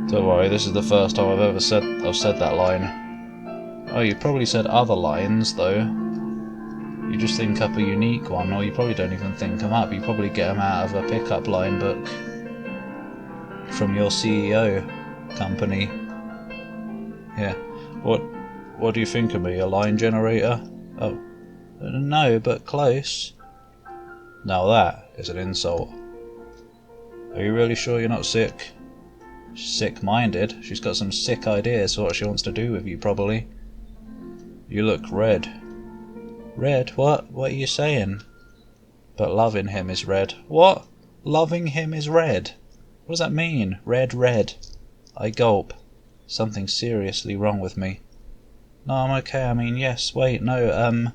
Don't worry, this is the first time I've said that line. Oh, you probably said other lines though. You just think up a unique one, or you probably don't even think them up. You probably get them out of a pickup line book from your CEO company. Yeah. What do you think of me? A line generator? Oh. No, but close. Now that is an insult. Are you really sure you're not sick? Sick-minded? She's got some sick ideas for what she wants to do with you, probably. You look red. Red? What? What are you saying? But loving him is red. What? Loving him is red? What does that mean? Red, red. I gulp. Something's seriously wrong with me. No, I'm okay. I mean, yes. Wait, no,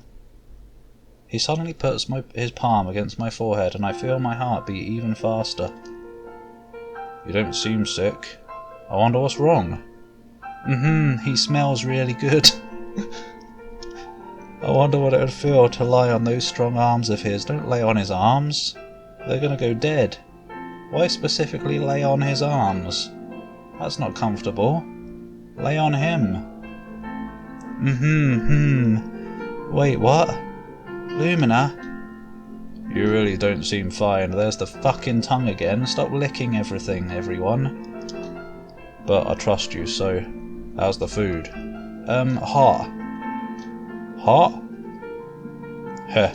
He suddenly puts his palm against my forehead and I feel my heart beat even faster. You don't seem sick. I wonder what's wrong. He smells really good. I wonder what it would feel to lie on those strong arms of his. Don't lay on his arms. They're gonna go dead. Why specifically lay on his arms? That's not comfortable. Lay on him. Wait, what? Lumina? You really don't seem fine. There's the fucking tongue again. Stop licking everything, everyone. But I trust you, so how's the food? Hot. Hot? Heh.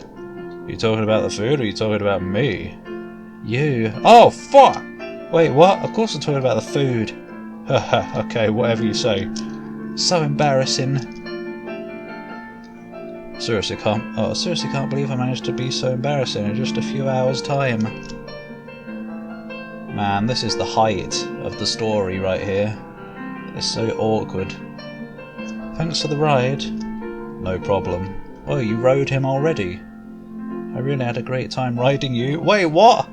You talking about the food or you talking about me? You. Oh, fuck! Wait, what? Of course I'm talking about the food. Haha, okay, whatever you say. So embarrassing. Seriously can't believe I managed to be so embarrassing in just a few hours' time. Man, this is the height of the story right here. It's so awkward. Thanks for the ride. No problem. Oh, you rode him already? I really had a great time riding you. Wait, what?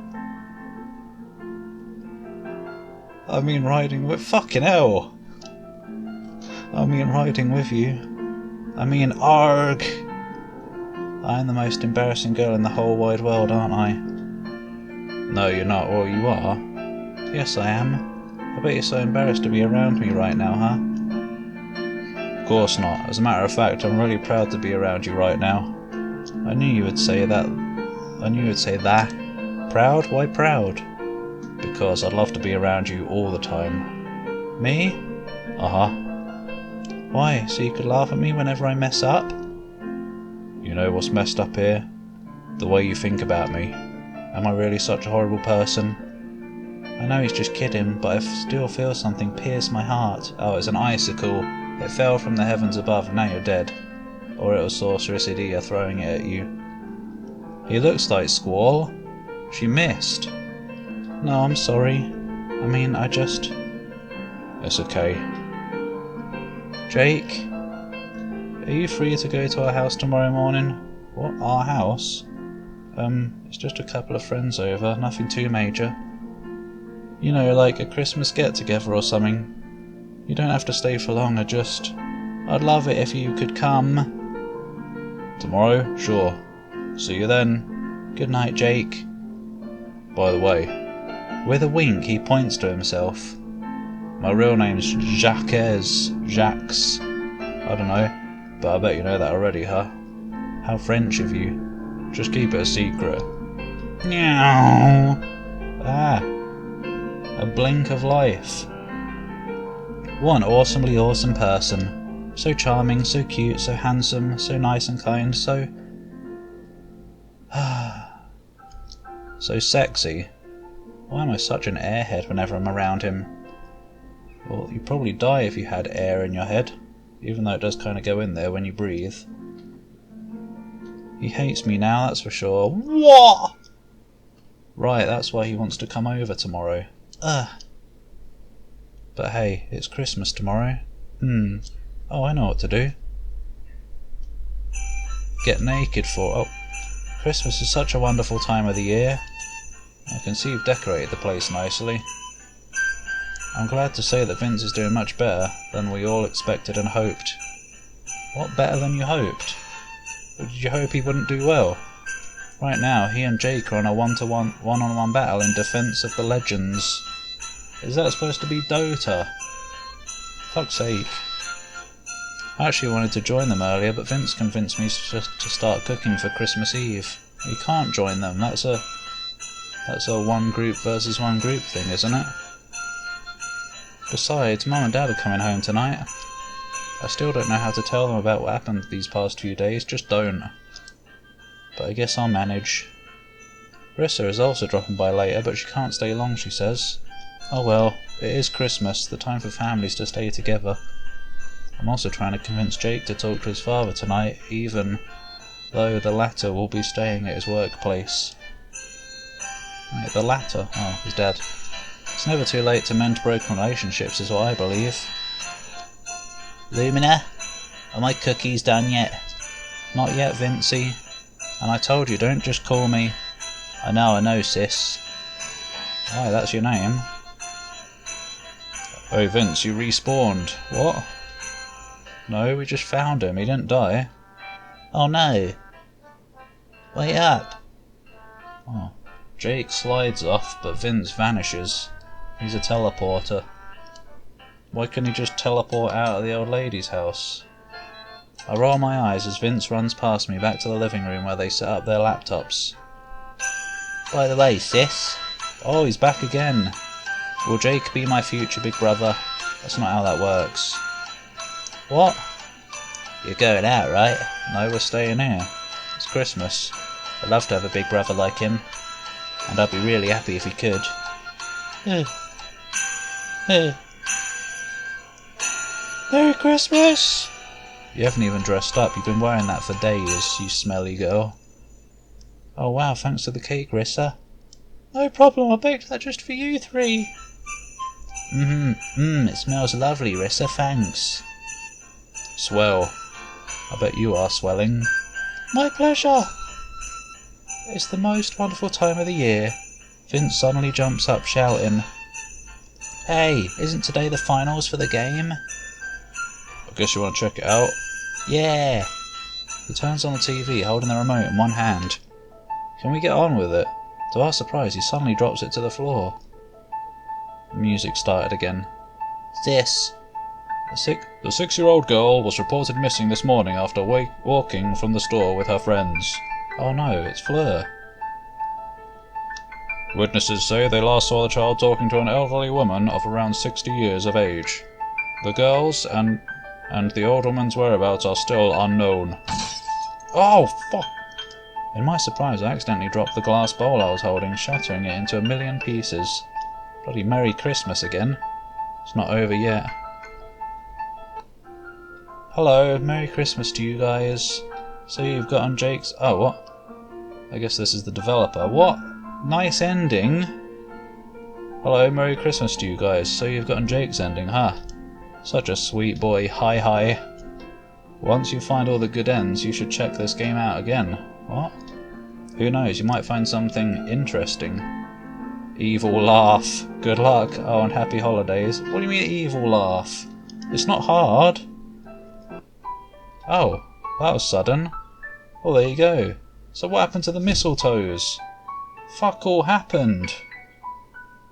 I mean riding with... Fucking hell. I mean riding with you. I mean arg. I'm the most embarrassing girl in the whole wide world, aren't I? No, you're not, or you are. Yes, I am. I bet you're so embarrassed to be around me right now, huh? Of course not. As a matter of fact, I'm really proud to be around you right now. I knew you would say that. I knew you would say that. Proud? Why proud? Because I'd love to be around you all the time. Me? Uh-huh. Why? So you could laugh at me whenever I mess up? You know what's messed up here? The way you think about me. Am I really such a horrible person? I know he's just kidding, but I still feel something pierce my heart. Oh, it's an icicle. It fell from the heavens above and now you're dead. Or it was Sorceress Idia throwing it at you. He looks like Squall. She missed. No, I'm sorry. I mean, I just... It's okay. Jake? Are you free to go to our house tomorrow morning? What? Our house? It's just a couple of friends over, nothing too major. You know, like a Christmas get-together or something. You don't have to stay for long, I'd love it if you could come. Tomorrow? Sure. See you then. Good night, Jake. By the way, with a wink he points to himself. My real name's Jacques. I don't know. But I bet you know that already, huh? How French of you. Just keep it a secret. Meow. Ah. A blink of life. What an awesomely awesome person. So charming, so cute, so handsome, so nice and kind, so... So sexy. Why am I such an airhead whenever I'm around him? Well, you'd probably die if you had air in your head, even though it does kind of go in there when you breathe. He hates me now, that's for sure. What? Right, that's why he wants to come over tomorrow. Ugh. But hey, it's Christmas tomorrow. Oh, I know what to do. Get naked for... Oh, Christmas is such a wonderful time of the year. I can see you've decorated the place nicely. I'm glad to say that Vince is doing much better than we all expected and hoped. What better than you hoped? Or did you hope he wouldn't do well? Right now, he and Jake are on a one-on-one battle in defense of the legends. Is that supposed to be Dota? Fuck's sake. I actually wanted to join them earlier, but Vince convinced me to start cooking for Christmas Eve. We can't join them, that's a one group versus one group thing, isn't it? Besides, Mum and Dad are coming home tonight. I still don't know how to tell them about what happened these past few days, just don't. But I guess I'll manage. Rissa is also dropping by later, but she can't stay long, she says. Oh well, it is Christmas, the time for families to stay together. I'm also trying to convince Jake to talk to his father tonight, even though the latter will be staying at his workplace. Wait, the latter? Oh, his dad. It's never too late to mend broken relationships, is what I believe. Lumina, are my cookies done yet? Not yet, Vincey. And I told you, don't just call me... I know, sis. Why, that's your name. Oh, Vince, you respawned. What? No, we just found him. He didn't die. Oh no. Wait up. Oh. Jake slides off, but Vince vanishes. He's a teleporter. Why couldn't he just teleport out of the old lady's house? I roll my eyes as Vince runs past me back to the living room where they set up their laptops. By the way, sis. Oh, he's back again. Will Jake be my future big brother? That's not how that works. What? You're going out, right? No, we're staying here. It's Christmas. I'd love to have a big brother like him. And I'd be really happy if he could. Merry Christmas! You haven't even dressed up. You've been wearing that for days, you smelly girl. Oh wow, thanks for the cake, Rissa. No problem, I baked that just for you three. It smells lovely, Rissa, thanks. Swell. I bet you are swelling. My pleasure. It's the most wonderful time of the year. Vince suddenly jumps up shouting, Hey, isn't today the finals for the game? I guess you want to check it out? Yeah. He turns on the TV, holding the remote in one hand. Can we get on with it? To our surprise, he suddenly drops it to the floor. The music started again. Sis. The 6-year-old girl was reported missing this morning after walking from the store with her friends. Oh no, it's Fleur. Witnesses say they last saw the child talking to an elderly woman of around 60 years of age. The girls and the old woman's whereabouts are still unknown. Oh, fuck! In my surprise, I accidentally dropped the glass bowl I was holding, shattering it into a million pieces. Bloody Merry Christmas again. It's not over yet. Hello, Merry Christmas to you guys. So you've got on Jake's... Oh, what? I guess this is the developer. What? Nice ending. Hello, Merry Christmas to you guys. So you've gotten Jake's ending, huh? Such a sweet boy. Hi, hi. Once you find all the good ends, you should check this game out again. What? Who knows, you might find something interesting. Evil laugh. Good luck. Oh, and happy holidays. What do you mean evil laugh? It's not hard. Oh, that was sudden. Well, there you go. So what happened to the mistletoes? Fuck all happened.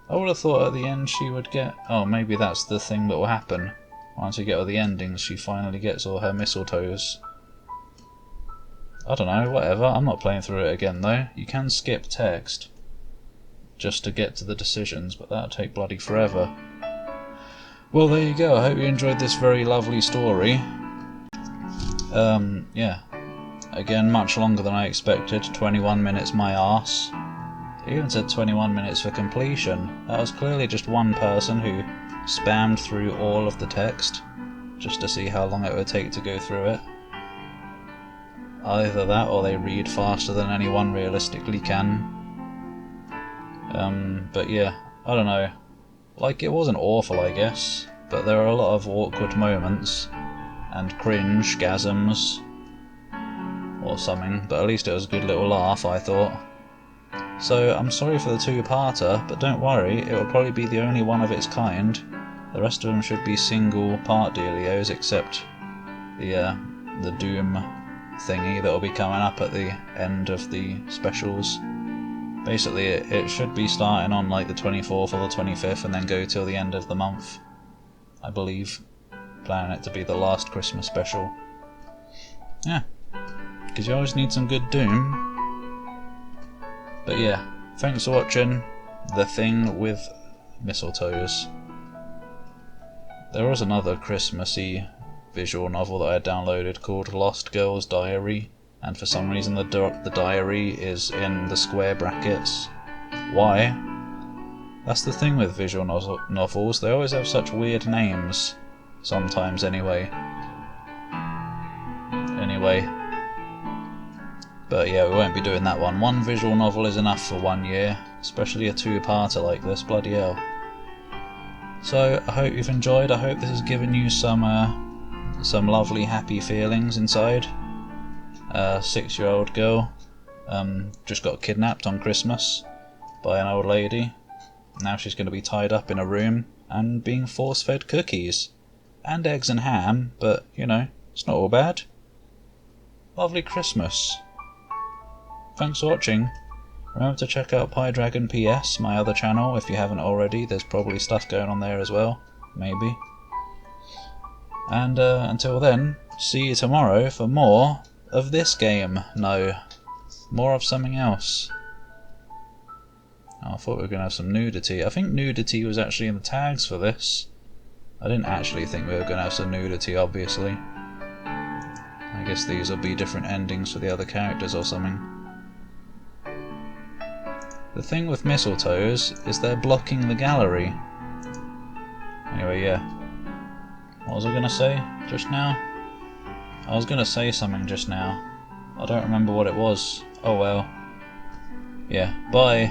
I would have thought at the end she would get... Oh, maybe that's the thing that will happen. Once you get all the endings, she finally gets all her mistletoes. I don't know, whatever. I'm not playing through it again, though. You can skip text just to get to the decisions, but that'll take bloody forever. Well, there you go. I hope you enjoyed this very lovely story. Yeah. Again, much longer than I expected. 21 minutes my arse. It even said 21 minutes for completion. That was clearly just one person who spammed through all of the text just to see how long it would take to go through it. Either that or they read faster than anyone realistically can. But yeah, I don't know. Like, it wasn't awful, I guess, but there are a lot of awkward moments and cringe gasms or something, but at least it was a good little laugh, I thought. So I'm sorry for the two-parter, but don't worry, it will probably be the only one of its kind. The rest of them should be single part dealios, except the Doom thingy that will be coming up at the end of the specials. Basically, it should be starting on like the 24th or the 25th and then go till the end of the month, I believe. Planning it to be the last Christmas special. Yeah, because you always need some good Doom. But yeah, thanks for watching The Thing with Mistletoes. There was another Christmassy visual novel that I had downloaded called Lost Girl's Diary, and for some reason the diary is in the square brackets. Why? That's the thing with visual novels, they always have such weird names. Sometimes anyway. But yeah, we won't be doing that one. One visual novel is enough for 1 year, especially a two-parter like this, bloody hell. So, I hope you've enjoyed, I hope this has given you some lovely happy feelings inside. A 6-year-old girl just got kidnapped on Christmas by an old lady. Now she's going to be tied up in a room and being force-fed cookies. And eggs and ham, but, you know, it's not all bad. Lovely Christmas. Thanks for watching. Remember to check out Dragon PS, my other channel, if you haven't already. There's probably stuff going on there as well. Maybe. And until then, see you tomorrow for more of this game. No, more of something else. Oh, I thought we were going to have some nudity. I think nudity was actually in the tags for this. I didn't actually think we were going to have some nudity, obviously. I guess these will be different endings for the other characters or something. The thing with Mistletoes is they're blocking the gallery. Anyway, yeah. What was I going to say just now? I was going to say something just now. I don't remember what it was. Oh well. Yeah, bye.